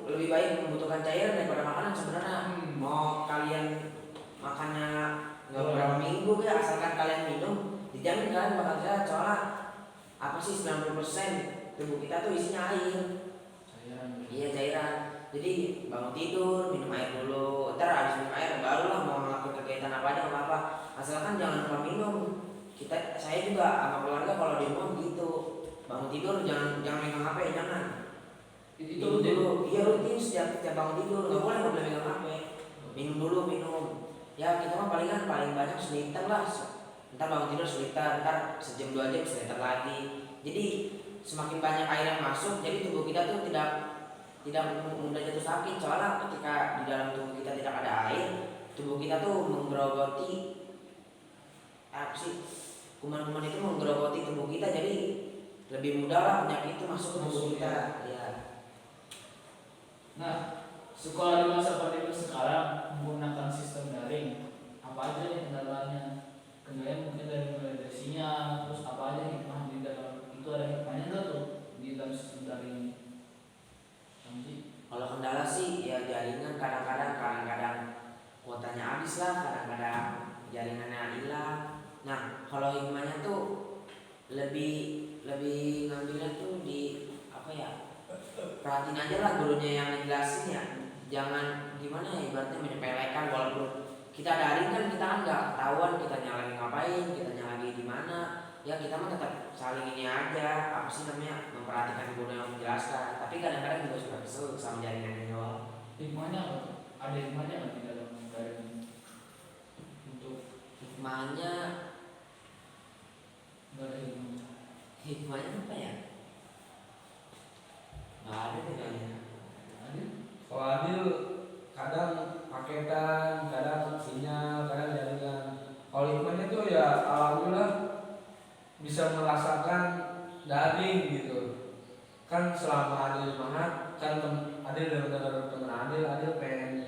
lebih baik membutuhkan cairan daripada makanan sebenarnya. Mau kalian makannya nggak berapa minggu ya, asalkan kalian minum, dijamin kalian bakal sehat. Soalnya apa sih 90% tubuh kita tuh isinya air. Cairan. Iya, cairan. Jadi bangun tidur minum air dulu, ntar habis minum air barulah mau ngelakuin kegiatan apa aja nggak apa-apa, asalkan jangan lupa minum. Saya juga sama keluarga kalau di rumah gitu, bangun tidur jangan megang HP, jangan. Itu Minum rutin. dulu, iya rutin setiap bangun tidur, nggak boleh megang HP. Minum dulu, minum. Ya kita mah paling banyak seliter lah. Ntar bangun tidur seliter, ntar sejam 2 jam seliter lagi. Jadi semakin banyak air yang masuk, jadi tubuh kita tuh tidak mudah jatuh sakit. Soalnya ketika di dalam tubuh kita tidak ada air, tubuh kita tuh menggerogoti apa sih, kuman-kuman itu menggerogoti tubuh kita, jadi lebih mudah lah penyakit itu masuk ke tubuh kita. Ya. Nah, sekolah di masa pandemi sekarang menggunakan sistem daring. Apa aja nih kendalanya? Kendalanya mungkin dari sinyal, terus apa aja hikmah di dalam itu, ada hikmahnya nggak tuh di dalam sistem daring ini? Kalau kendala sih ya jaringan, kadang-kadang kuotanya habis lah, kadang-kadang jaringannya hilang. Nah kalau hikmahnya tuh lebih ngambilnya tuh di apa ya, perhatiin aja lah gurunya yang ngejelasin ya, jangan gimana ya, ibaratnya menyepelekan. Walaupun kita daring kan kita kan nggak ketahuan kitanya lagi ngapain, kitanya lagi di mana, ya kita mah tetap saling ini aja, apa sih namanya, memperhatikan guru yang menjelaskan. Tapi kadang-kadang juga suka kesel sama jaringannya doang. Hikmahnya apa tuh? Ada hikmahnya nggak di dalam daring ini? Untuk Hikmahnya nggak ada hikmahnya. Hikmahnya apa ya? Nggak ada deh kayaknya. Ada? Kalau Adil kadang paketan, kadang sinyal, kadang jaringan. Kalau hikmahnya tuh ya alhamdulillah bisa merasakan daring gitu. Kan selama Adil Mahat, kan Adil dengar temen Adil pengen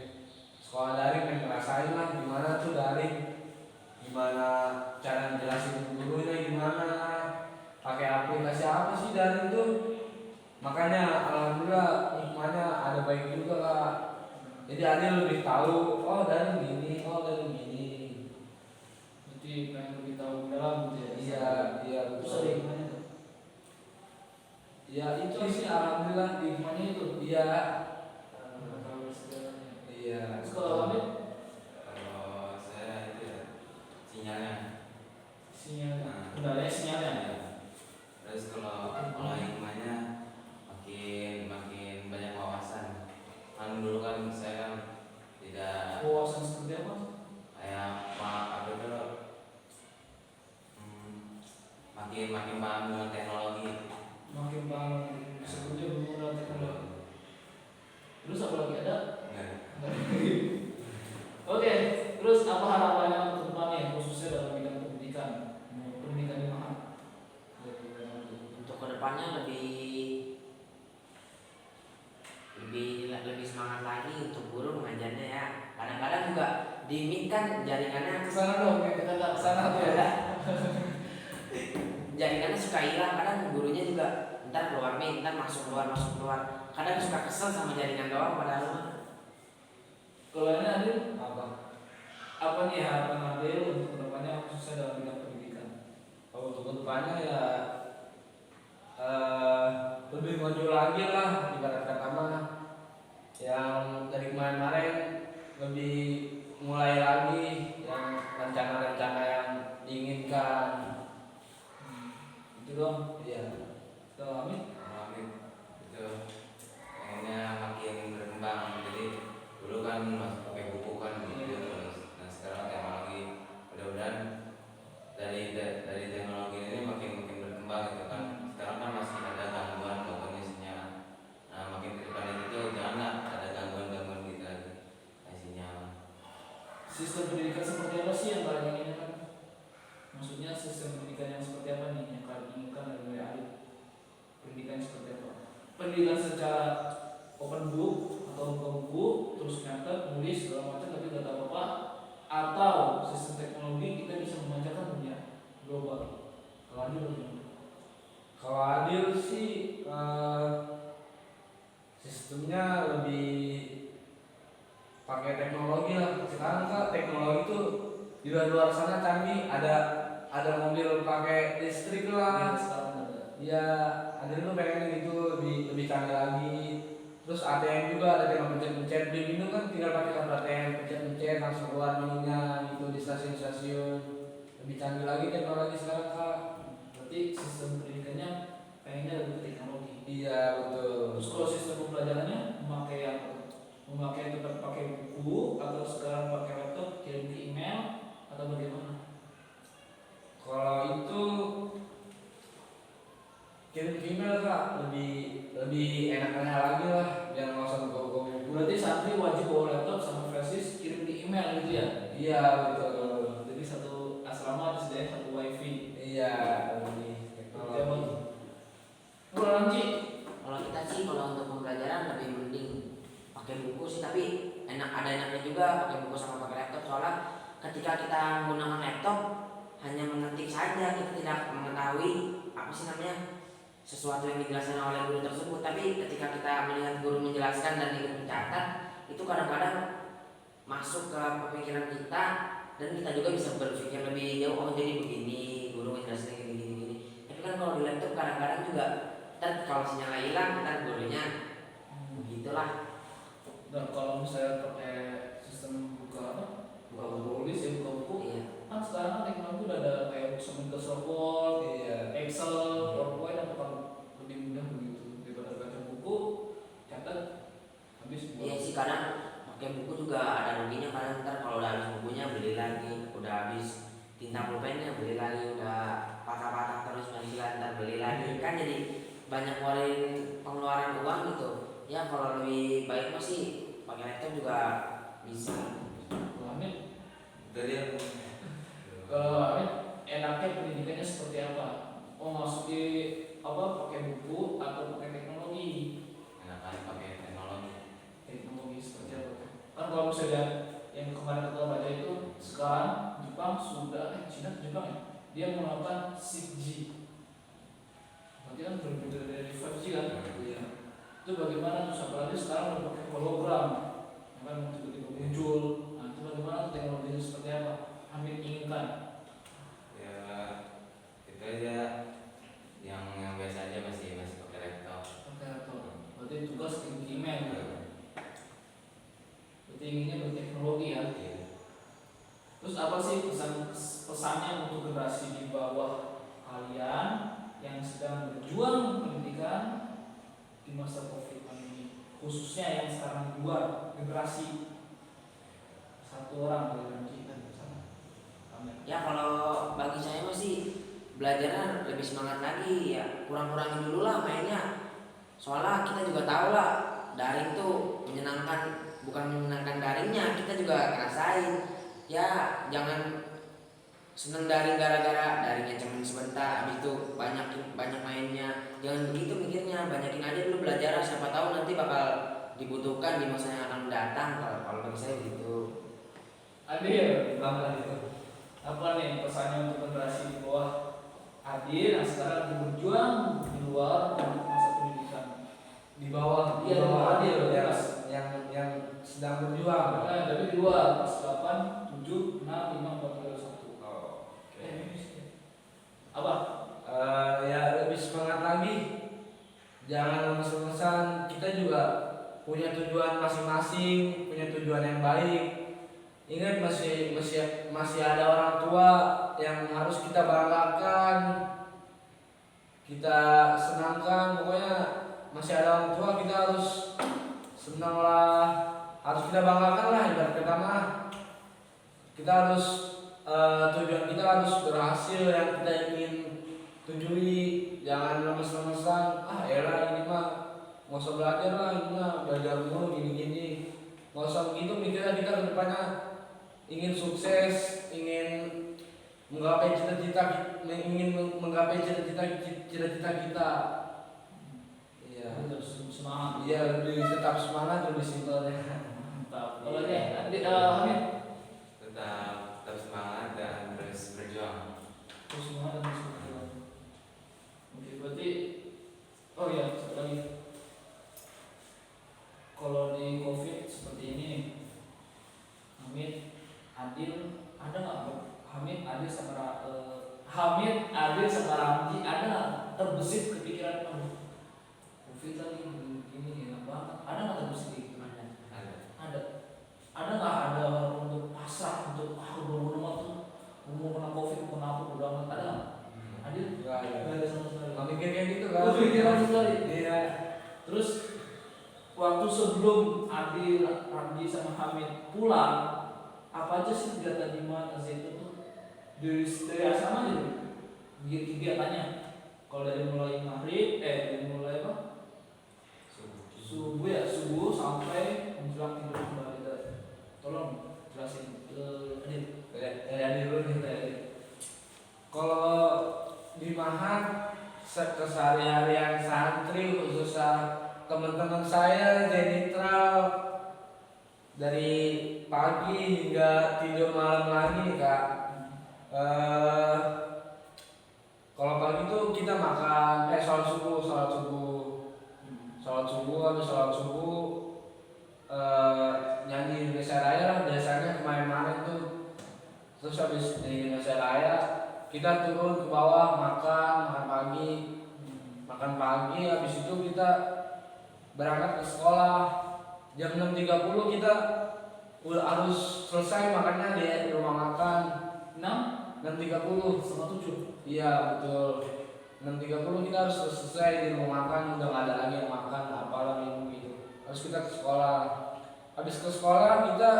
sekolah daring, pengen ngerasain lah gimana tuh daring, gimana cara ngejelasin gurunya, gimana pakai aplikasi apa sih daring tuh. Makanya alhamdulillah hikmahnya ada baik juga lah. Jadi Adil lebih tahu, oh daring gini, oh daring gini. Berarti pengen lebih tahu lebih dalam gitu ya? Iya Terus betul. ada hikmahnya tuh? Ya itu sih alhamdulillah. Hikmahnya itu? Iya. Tahu segalanya. Iya. Terus kalau Hamid? Kalau saya itu ya sinyalnya. Sinyalnya? Kendalanya sinyalnya? Ya. Terus kalau hikmahnya makin banyak wawasan. Kan dulu kan saya kan tidak Wawasan seperti apa? kayak apa itu makin paham dengan teknologi. Makin paham sebetulnya bermula teknologi. Terus apa lagi ada? Enggak. Oke, terus apa harapannya untuk depannya khususnya dalam bidang pendidikan di Mahat? lebih semangat lagi untuk guru mengajarnya ya. Kadang-kadang juga di Meet kan jaringannya Kesana dong, ya, kita nggak kesana tuh. jaringannya suka hilang, kadang gurunya juga ntar keluar Meet, ntar masuk keluar, kadang suka kesel sama jaringan doang padahal mah. Kalau ini Adil, Apa? nih harapan Adil untuk kedepannya khususnya dalam bidang pendidikan? Kalau untuk kedepannya ya lebih maju lagi lah, ibarat kata mah yang dari kemarin-kemarin lebih mulai lagi yang rencana-rencana yang diinginkan. Itu dong. Iya. Kalau Amin, Amin. Itu pengennya makin berkembang. Jadi dulu kan masih pakai buku kan gitu terus. Nah sekarang teknologi mudah-mudahan dari teknologi ini makin berkembang gitu kan. Sekarang kan masih ada gangguan sinyal. Nah makin ke depan itu jangan ada gangguan gitu lagi sinyal. sistem pendidikan seperti apa sih yang kalian inginkan? Maksudnya sistem pendidikan yang seperti apa nih yang kalian inginkan dari Adil? Pendidikan yang seperti apa? Pendidikan secara open book atau buka buku, terus nyatet, nulis segala macam tapi gak tahu apa, atau sistem teknologi kita bisa memanjakan dunia global. Kalau Adil bagaimana? Kalau Adil sih sistemnya lebih pakai teknologi lah. Sekarang kan teknologi tuh di luar sana canggih, ada mobil pakai listrik Ya, lah. sekarang ada. Ya, Adil tuh pengen gitu lebih canggih lagi. Terus ATM juga ada tinggal pencet-pencet, beli minum kan tinggal pakai kartu ATM, pencet-pencet langsung keluar minumnya gitu di stasiun-stasiun. Lebih canggih lagi teknologi sekarang Kak. Berarti sistem pendidikannya pengennya lebih ke teknologi. Iya betul. Terus kalau sistem pembelajarannya memakai apa? Memakai tetap pakai buku atau sekarang pakai laptop, kirim ke email atau bagaimana? Kalau itu kirim email Kak, lebih enaknya lagi lah, jangan nggak usah buka buku. Berarti santri wajib bawa laptop sama flash disk kirim di email gitu ya? Iya betul. Jadi satu asrama disediakan satu wifi. Iya lebih teknologi. Kalau Ramji, Kalau kita sih kalau untuk pembelajaran lebih mending pakai buku sih, tapi ada enaknya juga pakai buku sama pakai laptop, soalnya ketika kita menggunakan laptop hanya mengetik saja, kita tidak mengetahui apa sih namanya sesuatu yang dijelaskan oleh guru tersebut. Tapi ketika kita melihat guru menjelaskan dan ikut mencatat, itu kadang-kadang masuk ke pemikiran kita dan kita juga bisa berpikir lebih jauh, oh jadi begini guru menjelaskan gini. Tapi kan kalau di laptop kadang-kadang juga ntar kalau sinyalnya hilang ntar gurunya begitulah. dan kalau misalnya pakai sistem buka apa? Buka buku tulis ya, buka buku. Iya. Kan sekarang kan teknologi udah ada kayak Microsoft Word, Iya. Excel, PowerPoint, apakah lebih mudah begitu daripada baca buku, catat, habis buat. Iya sih, kadang pakai buku juga ada ruginya, kadang ntar kalau udah habis bukunya beli lagi, udah habis tinta pulpennya beli lagi, udah patah-patah terus pensilan ntar beli lagi, kan jadi banyak ngeluarin pengeluaran uang gitu. Ya kalau lebih baik masih pakai laptop juga bisa. Kalau Amin, Dari yang kalau Amin enaknya pendidikannya seperti apa? Oh masuk di apa pakai buku atau pakai teknologi? enakan pakai teknologi. Teknologi seperti apa? Kan kalau misalnya yang kemarin kita baca itu sekarang Jepang sudah Cina ke Jepang ya, dia melakukan 6G. Berarti kan berbeda dari 5G kan? Iya. Itu bagaimana tuh, apalagi sekarang udah pakai hologram, ya kan tiba-tiba muncul. Nah itu bagaimana tuh teknologinya seperti apa? Amin inginkan. Ya itu aja yang biasa aja masih pakai laptop. Pakai laptop. Berarti tugas kirim email. Berarti inginnya berteknologi ya. Iya. Terus apa sih pesannya untuk generasi di bawah kalian yang sedang berjuang pendidikan di masa COVID ini, khususnya yang sekarang di luar generasi? Satu orang dari kita bersama. Amin. Ya kalau bagi saya masih belajarnya lebih semangat lagi ya, kurang-kurangin dulu lah mainnya. Soalnya kita juga tahu lah daring tuh menyenangkan, bukan menyenangkan daringnya, kita juga ngerasain. Ya jangan seneng daring gara-gara daringnya cuma sebentar, habis itu banyak mainnya. Jangan begitu mikirnya, banyakin aja dulu belajar, siapa tahu nanti bakal dibutuhkan di masa yang akan mendatang kalau bagi saya begitu. Adil, Apa itu? apa nih pesannya untuk generasi di bawah Adil yang sekarang lagi berjuang di luar untuk masa pendidikan? Di bawah Iya, di bawah Adil, yang sedang berjuang. Tapi di luar pas 8, 7, 6, 5, 4, 3, 1. Oh, Apa? Ya lebih semangat lagi. Jangan lemes-lemesan. Kita juga punya tujuan masing-masing, punya tujuan yang baik. Ingat masih ada orang tua yang harus kita banggakan, kita senangkan. Pokoknya masih ada orang tua, kita harus senang lah, harus kita banggakan lah. Ibarat kata mah kita harus tujuan kita harus berhasil yang kita ingin tujui. Jangan lemes-lemesan, elah ini mah nggak usah belajar lah, ini mah belajar mulu gini-gini. Nggak usah begitu, mikirnya kita ke depannya ingin sukses, ingin menggapai cita-cita kita. Iya. Semangat. Iya, lebih tetap semangat, lebih simpelnya. Mantap. Kalau Hamid, Tetap semangat dan terus berjuang. terus semangat dan terus berjuang. Oke, berarti oh ya, satu lagi. Kalau di COVID seperti ini nih, Hamid, Adil, ada nggak Hamid, Adil sama Ramji ada nggak terbesit kepikiran kamu? COVID lagi ini enak banget. Ada nggak terbesit gitu? Ada nggak ada untuk pasrah untuk udah mau kena COVID kena apa udah amat ada nggak? Adil? Nggak Nggak ada sama sekali. Nggak mikir kayak gitu kan? Nggak mikir sama sekali. Iya. Terus waktu sebelum Adil, Ramji sama Hamid pulang, apa aja sih kegiatan di mana itu tuh dari asrama aja dulu. Kegiatannya kalau dari mulai maghrib, dari mulai apa? Subuh sampai menjelang tidur kembali. Tolong jelasin ke Adil. Dari dulu nih. Kalau di Mahat keseharian santri khususnya teman-teman saya jenitral dari pagi hingga tidur malam lagi nih Kak. Kalau pagi itu kita makan sholat subuh habis sholat subuh nyanyi Indonesia Raya lah biasanya kemarin-kemarin tuh. Terus habis nyanyi Indonesia Raya kita turun ke bawah makan pagi habis itu kita berangkat ke sekolah. Jam 6.30 kita udah harus selesai makannya di rumah makan. 6.30 sama 7. Iya betul. 6.30 kita harus selesai di rumah makan, udah nggak ada lagi yang makan apalah minum gitu. Harus kita ke sekolah. Habis ke sekolah kita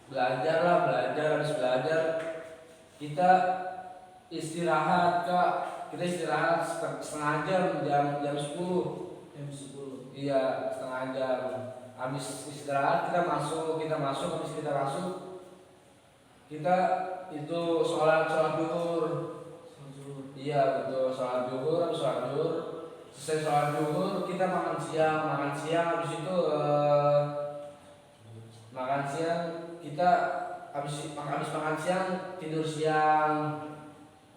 belajar. Habis belajar kita istirahat Kak. Kita istirahat setengah jam 10. Iya setengah jam. Habis istirahat kita masuk. Habis kita masuk kita itu sholat duhur. Iya betul, sholat duhur. Selesai sholat duhur kita makan siang. Habis itu makan siang kita habis makan siang tidur siang.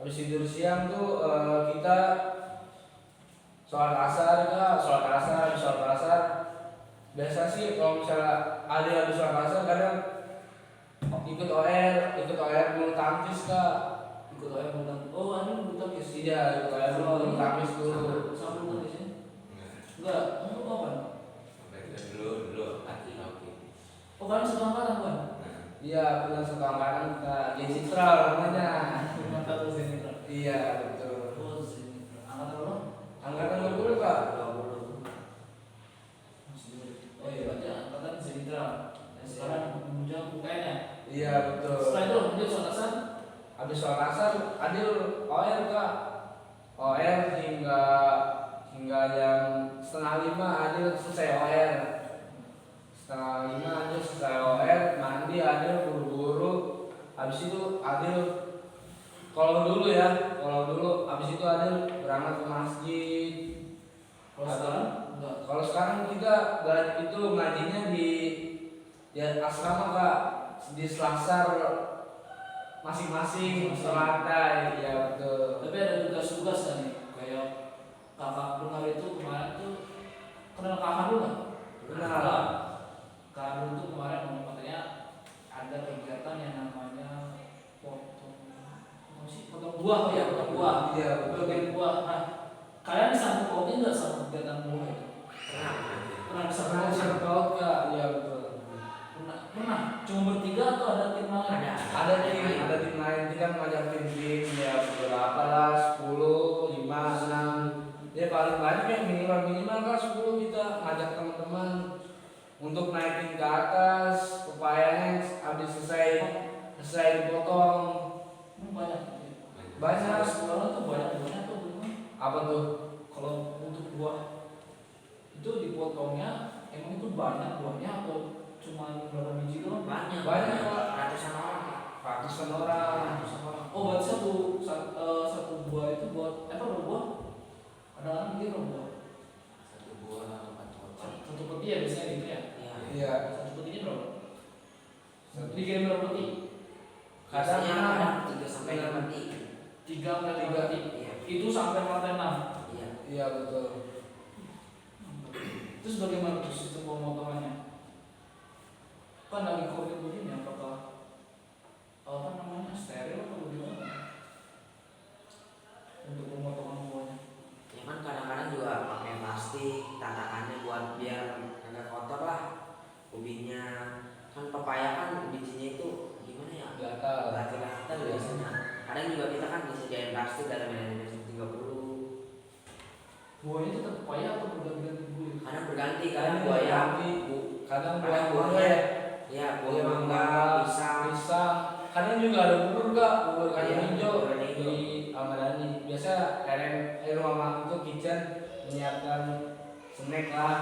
Habis tidur siang tuh kita sholat asar. Habis sholat asar biasa sih kalau misalnya ada habis sholat asar kadang ikut OR bulu tangkis Kak. Oh, ada bulu tangkis. Iya, ikut OR bulu tangkis dulu. Sama bulu tangkisnya? Enggak, untuk apa? Dulu hati hoki. Oh, kalian satu angkatan kan? Iya, benar satu angkatan kita. Jenitral namanya. Mantap tuh Zenitra. Iya, betul. Oh, Zenitra. Angkatan berapa? Angkatan 20 Kak. Oh iya, berarti angkatan Zenitra. Dan sekarang menunjang UPN ya? Iya, betul. Setelah itu lanjut sholat asar. Habis sholat asar Adil OR Kak. OR hingga jam 4:30 Adil selesai OR. 4:30 Adil selesai OR, mandi Adil buru-buru. Habis itu Adil kalau dulu habis itu Adil berangkat ke masjid. Kalau sekarang itu ngajinya di ya asrama Kak, di selasar masing-masing selantai ya betul. Tapi ada tugas-tugas kan nih, kayak kakak dengar itu kemarin tuh kenal kakak dulu nggak? Kenal. Kakak dulu tuh kemarin katanya ada kegiatan yang namanya potong buah ya, potong buah. Iya, Potong buah. Nah, kalian disangkut pautin nggak sama kegiatan buah itu? Pernah disangkut Pernah pautin? satu paut Kak, iya betul. Pernah. Cuma bertiga atau ada tim lain? Ada tim lain, kita ngajak tim ya berapa lah, 10, 5, 6. Ya paling banyak ya minimal kan 10 kita ngajak teman-teman untuk naikin ke atas, pepayanya habis selesai dipotong. Banyak. Banyak. Sekarang tuh banyak tuh gimana? Apa tuh? Kalau untuk buah itu dipotongnya emang itu banyak buahnya atau cuma berapa biji doang? Banyak Pak. ratusan orang. Ratusan orang. Oh, berarti satu buah itu buat berapa buah? Ada dia berapa buah? Satu buah 4 potong. Satu peti ya biasanya gitu ya. Iya. Satu petinya berapa? Dikirim berapa peti? Biasanya ada 3 sampai 5 peti. 3 sampai 5 peti. Iya. Itu sampai lantai 6. Iya. Iya betul. Terus bagaimana tuh sistem pemotongannya? Kan lagi COVID begini, apakah steril atau bagaimana untuk pemotongan buahnya? Ya kan kadang-kadang juga pakai plastik, tatakannya buat biar agak kotor lah ubinnya. Kan pepaya kan bijinya itu gimana ya? Gatal. Gatal biasanya. Kadang juga kita kan disediain plastik dari manajemen 30. Buahnya tetap pepaya atau berganti-ganti buah? Kadang berganti, kadang buaya, kadang kadang buah buahnya. Ya, buah Iya, mangga, pisang. Kadang juga ada bubur Kak, bubur kacang Iya, hijau bubur kacang hijau. di Amadani. Biasa rumah makan itu kitchen menyiapkan snack lah,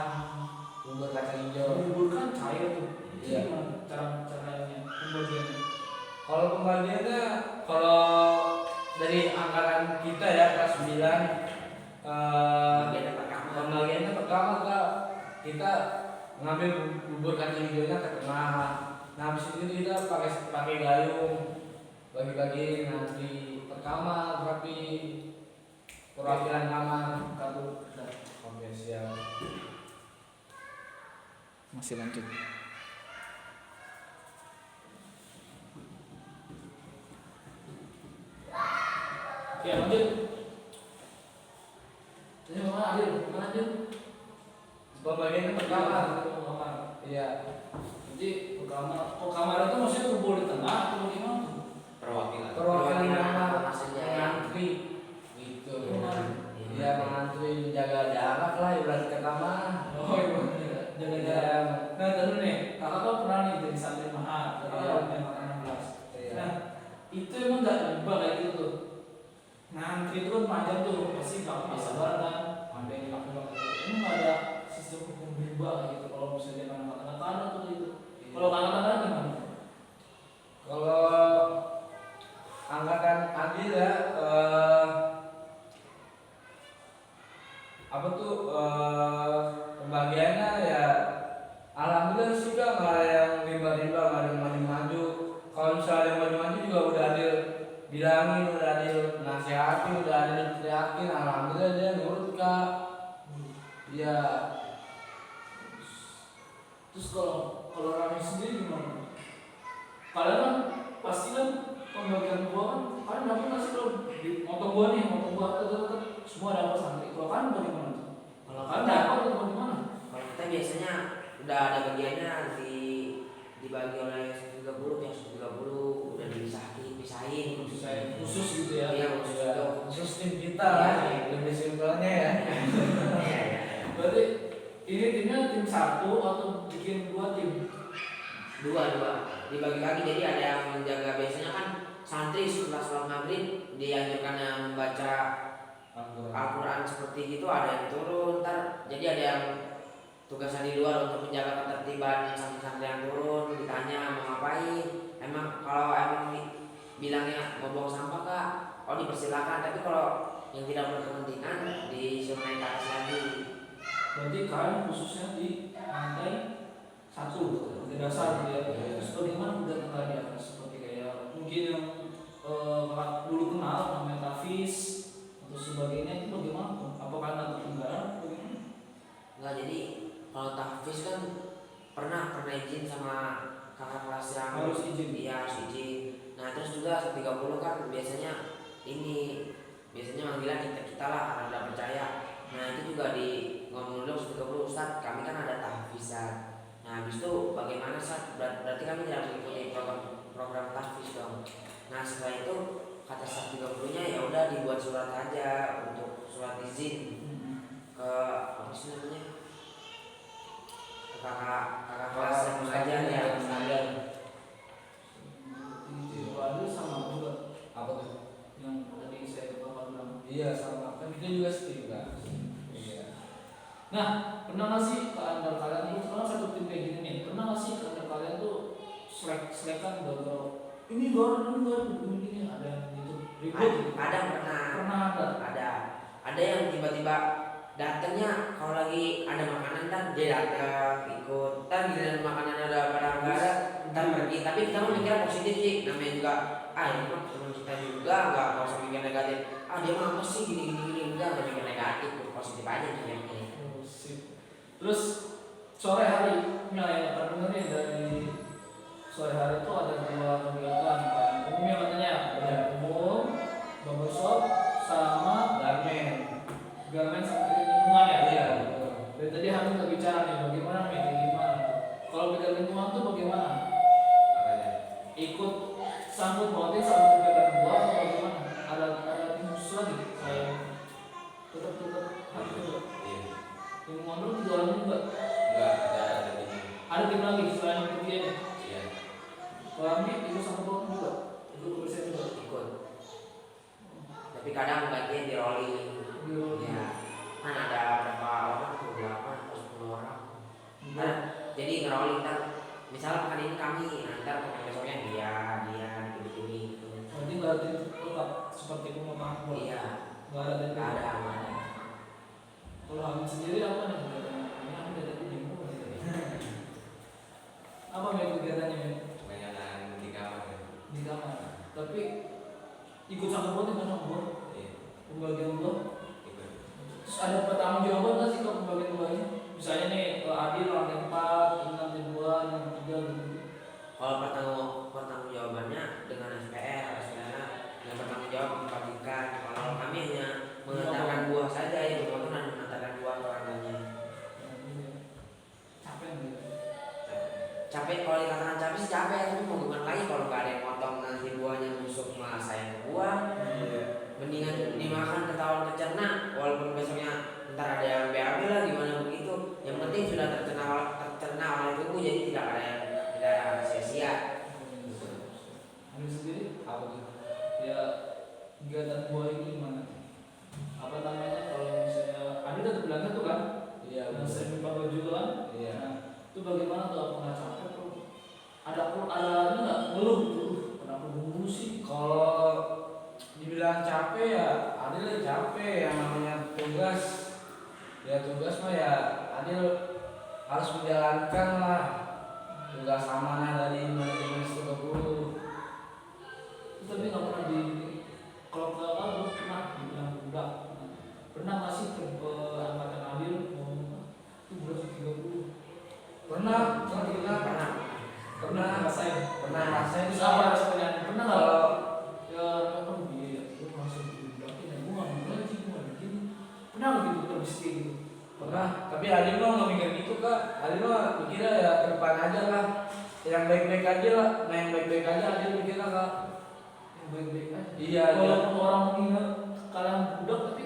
bubur kacang hijau. Bubur kan cair tuh. Iya. Gimana caranya pembagiannya? Kalau pembagiannya, kalau dari angkatan kita ya kelas 9 Bagiannya pertama. pembagiannya pertama Kak, kita ngambil bubur kacang hijaunya ke tengah. Nah habis itu kita pakai gayung bagi-bagi nanti pertama tapi perwakilan kamar kartu. Oke siap. Masih lanjut. Oke lanjut. Ini mana Adil? Mana Adil? Pembagiannya pertama. Kamar. Iya. Jadi kamar itu maksudnya kumpul di tengah atau gimana? Perwakilan. Perwakilan kamar maksudnya. mengantri gitu. Iya. Dia mengantri jaga jarak lah ibarat ke kamar. Oh iya, jaga jarak. Nah terus nih, kakak tuh pernah nih jadi santri mahat dari Iya. tahun 16. Iya. Nah itu emang nggak nyoba kayak gitu tuh. Ngantri itu kan panjang tuh, pasti kakak nggak sabar kan. Ada yang dilakukan. Emang nggak ada sistem hukum rimba kayak gitu kalau misalnya anak-anak ada tuh gitu. Kalau anak-anak gimana? Kalau angkatan Adil ya apa tuh pembagiannya ya alhamdulillah sih Kak, nggak ada yang rimba-rimba, nggak ada yang maju-maju. Kalau misalnya ada yang maju-maju juga udah Adil bilangin, udah Adil nasihatin, udah Adil teriakin, alhamdulillah dia nurut Kak. Iya. Terus kalau Rani sendiri gimana? Kalian kan pasti kan pembagian buah kan kalian dapat nggak sih kalau di motong buah tetap semua dapat santri. Kalau kalian bagaimana tuh? Kalau Kalian kita, dapat atau bagaimana? kalau kita biasanya udah ada bagiannya dibagi oleh 30 yang 30 udah dipisahin Khusus gitu ya? Iya, khusus Ya, untuk khusus tim kita lah, lebih simpelnya ya. Iya, iya. Berarti ini timnya tim satu atau bikin 2 tim? Dua dibagi-bagi, jadi ada yang menjaga. Biasanya kan santri setelah sholat maghrib dianjurkan yang membaca Al-Quran seperti gitu, ada yang turun jadi ada yang tugasnya di luar untuk menjaga ketertiban santri-santri yang turun. Ditanya mau ngapain, kalau bilangnya mau buang sampah Kak, dipersilakan, tapi kalau yang tidak berkepentingan disuruh naik ke atas lagi. Berarti kalian khususnya di lantai 1 lantai dasar gitu ya. Terus bagaimana kegiatan kalian di atas? Seperti kayak mungkin yang dulu kenal namanya Tafis atau sebagainya, itu bagaimana? Apakah kalian ada ketinggalan? Bagaimana? Enggak, jadi kalau tahfiz kan pernah izin sama kakak kelas yang Harus izin. Iya, harus izin. Nah terus juga 30 kan biasanya manggilan kita lah karena udah percaya. Nah itu juga di ngomong dulu 30 Ustaz, kami kan ada tahfizan. Nah habis itu bagaimana Ustaz? Berarti kami tidak mengikuti program tahfiz dong. Nah setelah itu kata Ustaz 30-nya ya udah dibuat surat aja untuk surat izin ke apa sih namanya, ke kakak kelas yang mengajar ya mengajar. Itu ada sama juga Apa tuh? yang tadi saya bapak bilang. Iya sama, kan kita juga seperti juga. Iya. Nah, pernah nggak sih ke antar kalian itu sekarang satu tim kayak gini nih? Pernah nggak sih ke antar kalian tuh selekan gara-gara ini baru begini ada yang gitu ribut? Ada pernah Ada. yang tiba-tiba datangnya kalau lagi ada makanan kan dia datang ikut, ntar giliran makanannya udah pada nggak ada ntar pergi. Tapi kita mah mikirnya positif sih, namanya juga ini mah teman kita juga, nggak usah mikir negatif. Dia mah apa sih gini enggak mikir negatif, positif aja mikirnya. Oh, sip. Terus sore hari yang akan dengerin dari sore hari itu ada 2 kegiatan kan umumnya katanya ada umum, barbershop sama garmen sama lingkungan ya. Iya. Dari tadi Hamid udah bicara nih bagaimana nih kayak gimana. Kalau bidang lingkungan tuh bagaimana? Apanya? Ikut sambut politik sama kegiatan gua atau bagaimana? Ada tim khusus lagi saya tetap harus juga. Iya. Lingkungan dulu di dalamnya juga Enggak ada ini. ada tim lagi selain itu dia nih. Iya. Kalau Hamid ikut sambut politik juga, ikut kebersihan juga. Ikut. Tapi kadang bagian di rolling. Ya, kan ada berapa orang tuh, 8 atau 10 orang. Nah, jadi ngerolling kan. Misalnya pekan ini kami, ntar pekan besoknya dia begini gitu. Berarti nggak ada tim tetap seperti pemotongan bola. Iya, Nggak ada tim. nggak ada. Kalau Hamid sendiri apa nih kegiatannya? Ini Hamid ada tim apa nih kegiatannya Min? Kebanyakan di kamar ya. Di kamar. Tapi ikut sambut politik nggak sambut? Iya. Pembagian bola. Ikut. Terus ada pertanggung jawaban nggak sih kalau pembagian bolanya? Misalnya nih Adil lantai 4, ini lantai 2, ini lantai 3 gitu. Kalau pertanggung jawabannya dengan SPR yang bertanggung jawab membagikan. Kalau kami hanya mengantarkan buah saja, yang bersangkutan mengantarkan buah ke orang lainnya. Capek nggak gitu? Capek, kalau dikatakan capek sih capek, tapi mau gimana lagi kalau nggak ada yang potong nanti buahnya busuk malah saya yang buah. Mendingan dimakan ketahuan kecerna, walaupun besoknya ntar ada yang BAB lah gimana begitu. Yang penting sudah tercerna oleh tubuh, jadi tidak ada sia-sia. Hamid sendiri Apa tuh? ya kegiatan buah ini gimana? Apa namanya kalau misalnya Adil tetap bilangnya tuh kan? Iya. Yang sering dipakai juga kan? Iya. Nah, itu bagaimana tuh apa nggak capek tuh? Ada ini nggak ngeluh gitu? Kenapa bumbu sih? Kalau dibilang capek ya, Adil capek yang namanya tugas. Ya tugas mah ya Adil harus menjalankan lah tugas amanah dari manajemen 30. Tapi nggak pernah kalau ke aku pernah dibilang budak. Pernah nggak sih ke angkatan Adil ngomong itu budak 30? Pernah rasain Sama rasanya. Pernah nggak? kalau Ya apa dia? Gue langsung dibudakin ya. Gue nggak mau lagi, gue nggak begini. Pernah nggak gitu terus kayak gitu? pernah, tapi Adil mah nggak mikir gitu Kak. Adil mah mikirnya ya ke depan aja lah, yang baik-baik aja lah. Nah yang baik-baik aja Adil mikirnya Kak. Yang baik-baik aja. Iya, Walaupun orang mengira kalian budak tapi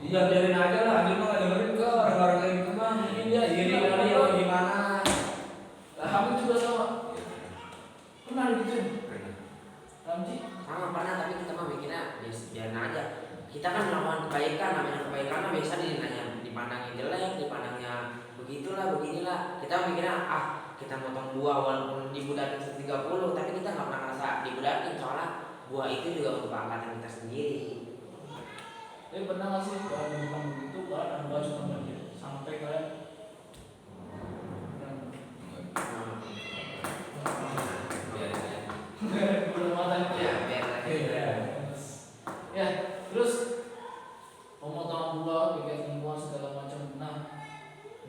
iya biarin aja lah. Adil mah nggak dengerin Kak orang-orang kayak gitu mah. Mungkin dia iri kali atau gimana. Hamid juga sama. Pernah gitu? Pernah. Ramji? Sama pernah, tapi kita mah mikirnya biarin aja. Kita kan melakukan kebaikan, namanya kebaikan kan biasa dipandangnya jelek, dipandangnya beginilah. Kita mikirnya kita motong buah walaupun dibudakin 30, tapi kita nggak pernah ngerasa dibudakin, soalnya buah itu juga untuk angkatan kita sendiri. Tapi pernah nggak sih kalau bilang begitu kalian ada cuma aja sampai ke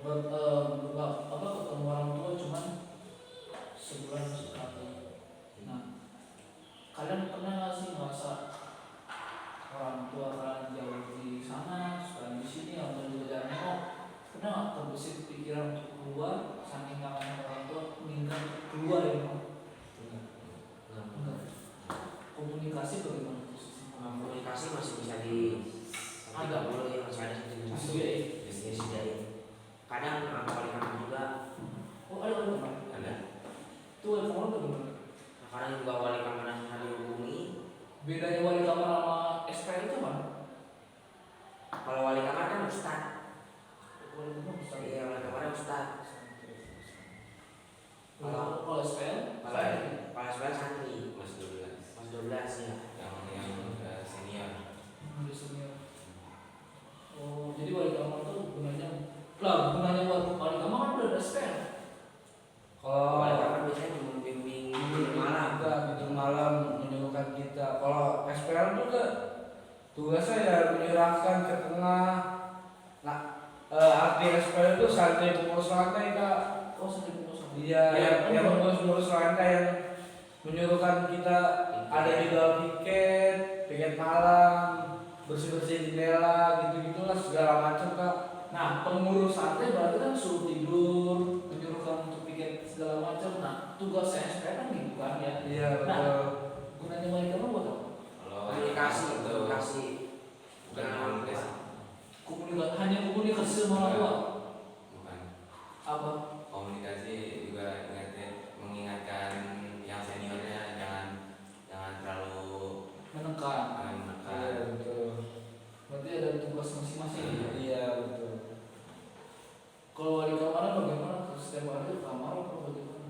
ketemu orang tua cuman sebulan sekali. Nah, kalian pernah nggak sih ngerasa orang tua kalian jauh di sana, sekarang di sini, atau juga jarang nengok? Pernah nggak terbesit pikiran untuk keluar, saking kangen orang tua, meninggal keluar ya bang? Enggak. Komunikasi bagaimana posisinya? Komunikasi masih bisa di Ada. dulu ya, masih ada Masih satu ya? disediain. Kadang wali kamar juga, Oh ada bang? Ada. Itu wali kamar bagaimana? kadang juga wali kamar yang dihubungi. Bedanya wali kamar sama SPL itu apa? Kalau wali kamar kan ustad, Wali kamar besar. iya wali kamar ustad. Kalau SPL? Kalau kepala sekolah santri, Mas 12. pas 12 ya. Yang udah senior. Udah senior. Oh, jadi wali kamar tuh gunanya wali kamar kan udah ada SPL. Kalau Wali kamar biasanya cuma bimbing malam. kita tidur malam menyuruhkan kita. Kalau SPL juga tugasnya ya menyerahkan ke tengah. Nah, arti SPL itu santri pengurus lantai kak. Oh, sampai pengurus. Iya, yang pengurus lantai yang menyuruhkan kita ada di dalam piket malam, bersih jendela, gitu-gitulah segala macam kak. Nah, pengurus santai berarti kan suruh tidur, menyuruhkan untuk piket segala macam. Nah, tugas SPL kan gitu kan ya. Iya Nah, betul. gunanya wali kamar buat apa? Kalau Komunikasi, untuk komunikasi. bukan komunikasi. Hanya komunikasi sama orang tua. Bukan. Apa? Komunikasi juga mengingatkan yang seniornya jangan terlalu Menekan. menekan. Iya betul. Berarti ada tugas masing-masing. Iya betul. Kalau wali kamar bagaimana? Setiap hari ke kamar atau bagaimana?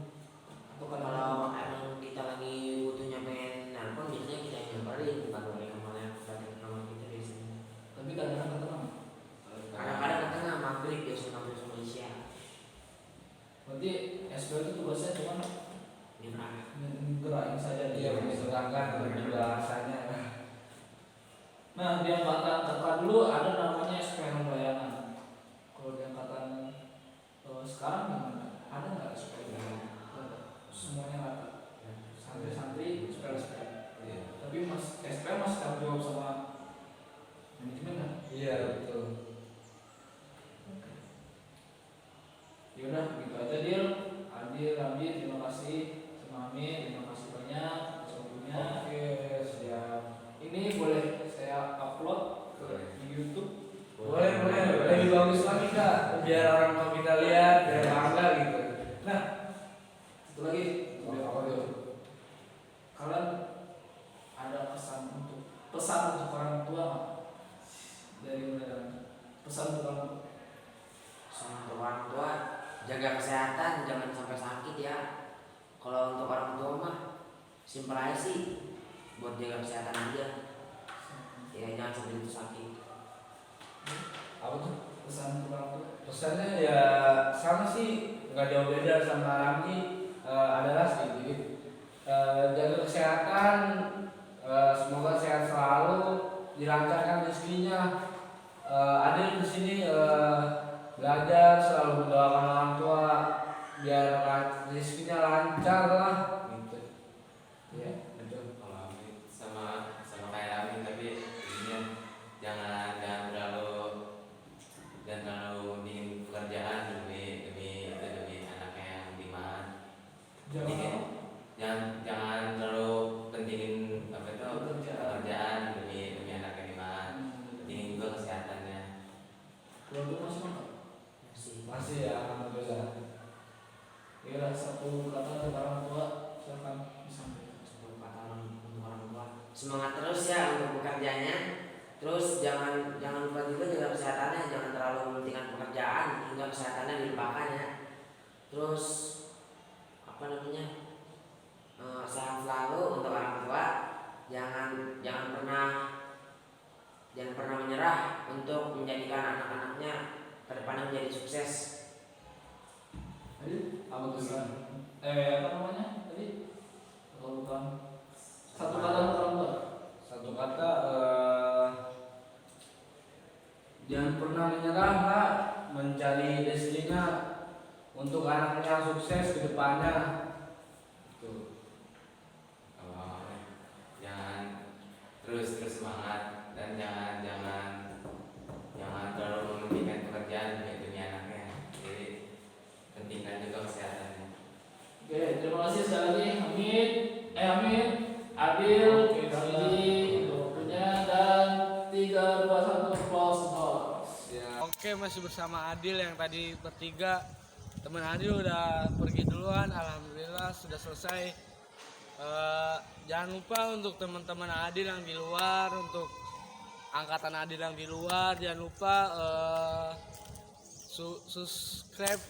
Atau Kalau emang kita lagi butuhnya pengen nelpon, biasanya kita yang nyamperin, bukan wali kamarnya datang ke kamar kita biasanya. tapi kadang-kadang ketemu. Kadang-kadang ke tengah maghrib biasanya maghrib sama isya. Berarti SPL itu tugasnya cuma Nyerah. gerakin saja Iya dia. sedangkan bahasanya. Nah, di angkatan kakak dulu ada namanya SPL bayangan. Kalau di angkatan sekarang gimana? Ada nggak SPL bayangan? Semuanya rata. Santri-santri SPL. Iya. Tapi mas SPL masih tanggung jawab sama manajemen kan? Iya betul. Yaudah, gitu aja Dil. Adil, Rambi, terima kasih. Sama Amin, terima kasih banyak atas waktunya. Oke siap. Ini boleh saya upload ke YouTube. Boleh lebih bagus lagi kak. Biar orang tua kita lihat, biar bangga gitu. Nah, satu lagi. Apa tuh? Kalian ada pesan untuk orang tua nggak? Dari mereka. Pesan untuk orang tua. Sama orang tua, jaga kesehatan, jangan sampai sakit ya. Kalau untuk orang tua mah simpel aja sih, buat jaga kesehatan aja. Ya jangan sampai itu sakit. Apa tuh? Pesan untuk orang tua. Pesannya ya sama sih, nggak jauh beda sama Ramji. Adalah sedikit jaga kesehatan, semoga sehat selalu, dilancarkan rezekinya. Adil di sini belajar selalu mendoakan orang tua biar rezekinya lancar lah gitu. Ya betul. Kalau Amin sama kayak Amin, tapi intinya jangan terlalu ingin pekerjaan demi anaknya yang beriman. Jangan terlalu pentingin apa itu pekerjaan demi anaknya beriman. Pentingin juga kesehatannya. Keluarga masih mantap. Masih ya alhamdulillah. Ya, satu kata untuk orang tua, silakan disampaikan. Satu kata untuk orang tua, semangat terus ya untuk bekerjanya. Terus jangan lupa juga jaga kesehatannya, jangan terlalu mementingkan pekerjaan hingga kesehatannya dilupakan ya. Terus apa namanya, sehat selalu untuk orang tua. Jangan pernah menyerah untuk menjadikan anak-anaknya ke depannya menjadi sukses. Tadi apa pesan? Apa namanya tadi? Kalau bukan satu kata untuk orang tua. Satu kata jangan pernah menyerah kak. mencari rezekinya untuk anaknya sukses ke depannya. Tuh. Jangan terus semangat dan jangan terlalu mementingkan pekerjaan kayak dunia anaknya. Jadi pentingkan juga kesehatannya. Oke, terima kasih sekali lagi Hamid, Adil, Sidi, waktunya, dan 3, 2, 1, close doors. Oke, masih bersama Adil yang tadi bertiga. Teman Adil udah pergi duluan, alhamdulillah sudah selesai. Jangan lupa untuk teman-teman Adil yang di luar, untuk angkatan Adil yang di luar, jangan lupa subscribe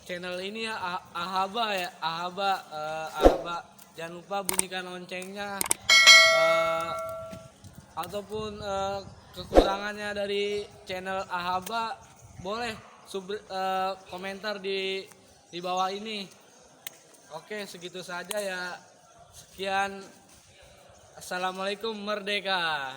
channel ini ya, Ahaba ya, Ahaba. Jangan lupa bunyikan loncengnya, ataupun kekurangannya dari channel Ahaba boleh komentar di bawah ini. Oke, segitu saja ya. Sekian. Assalamualaikum, merdeka.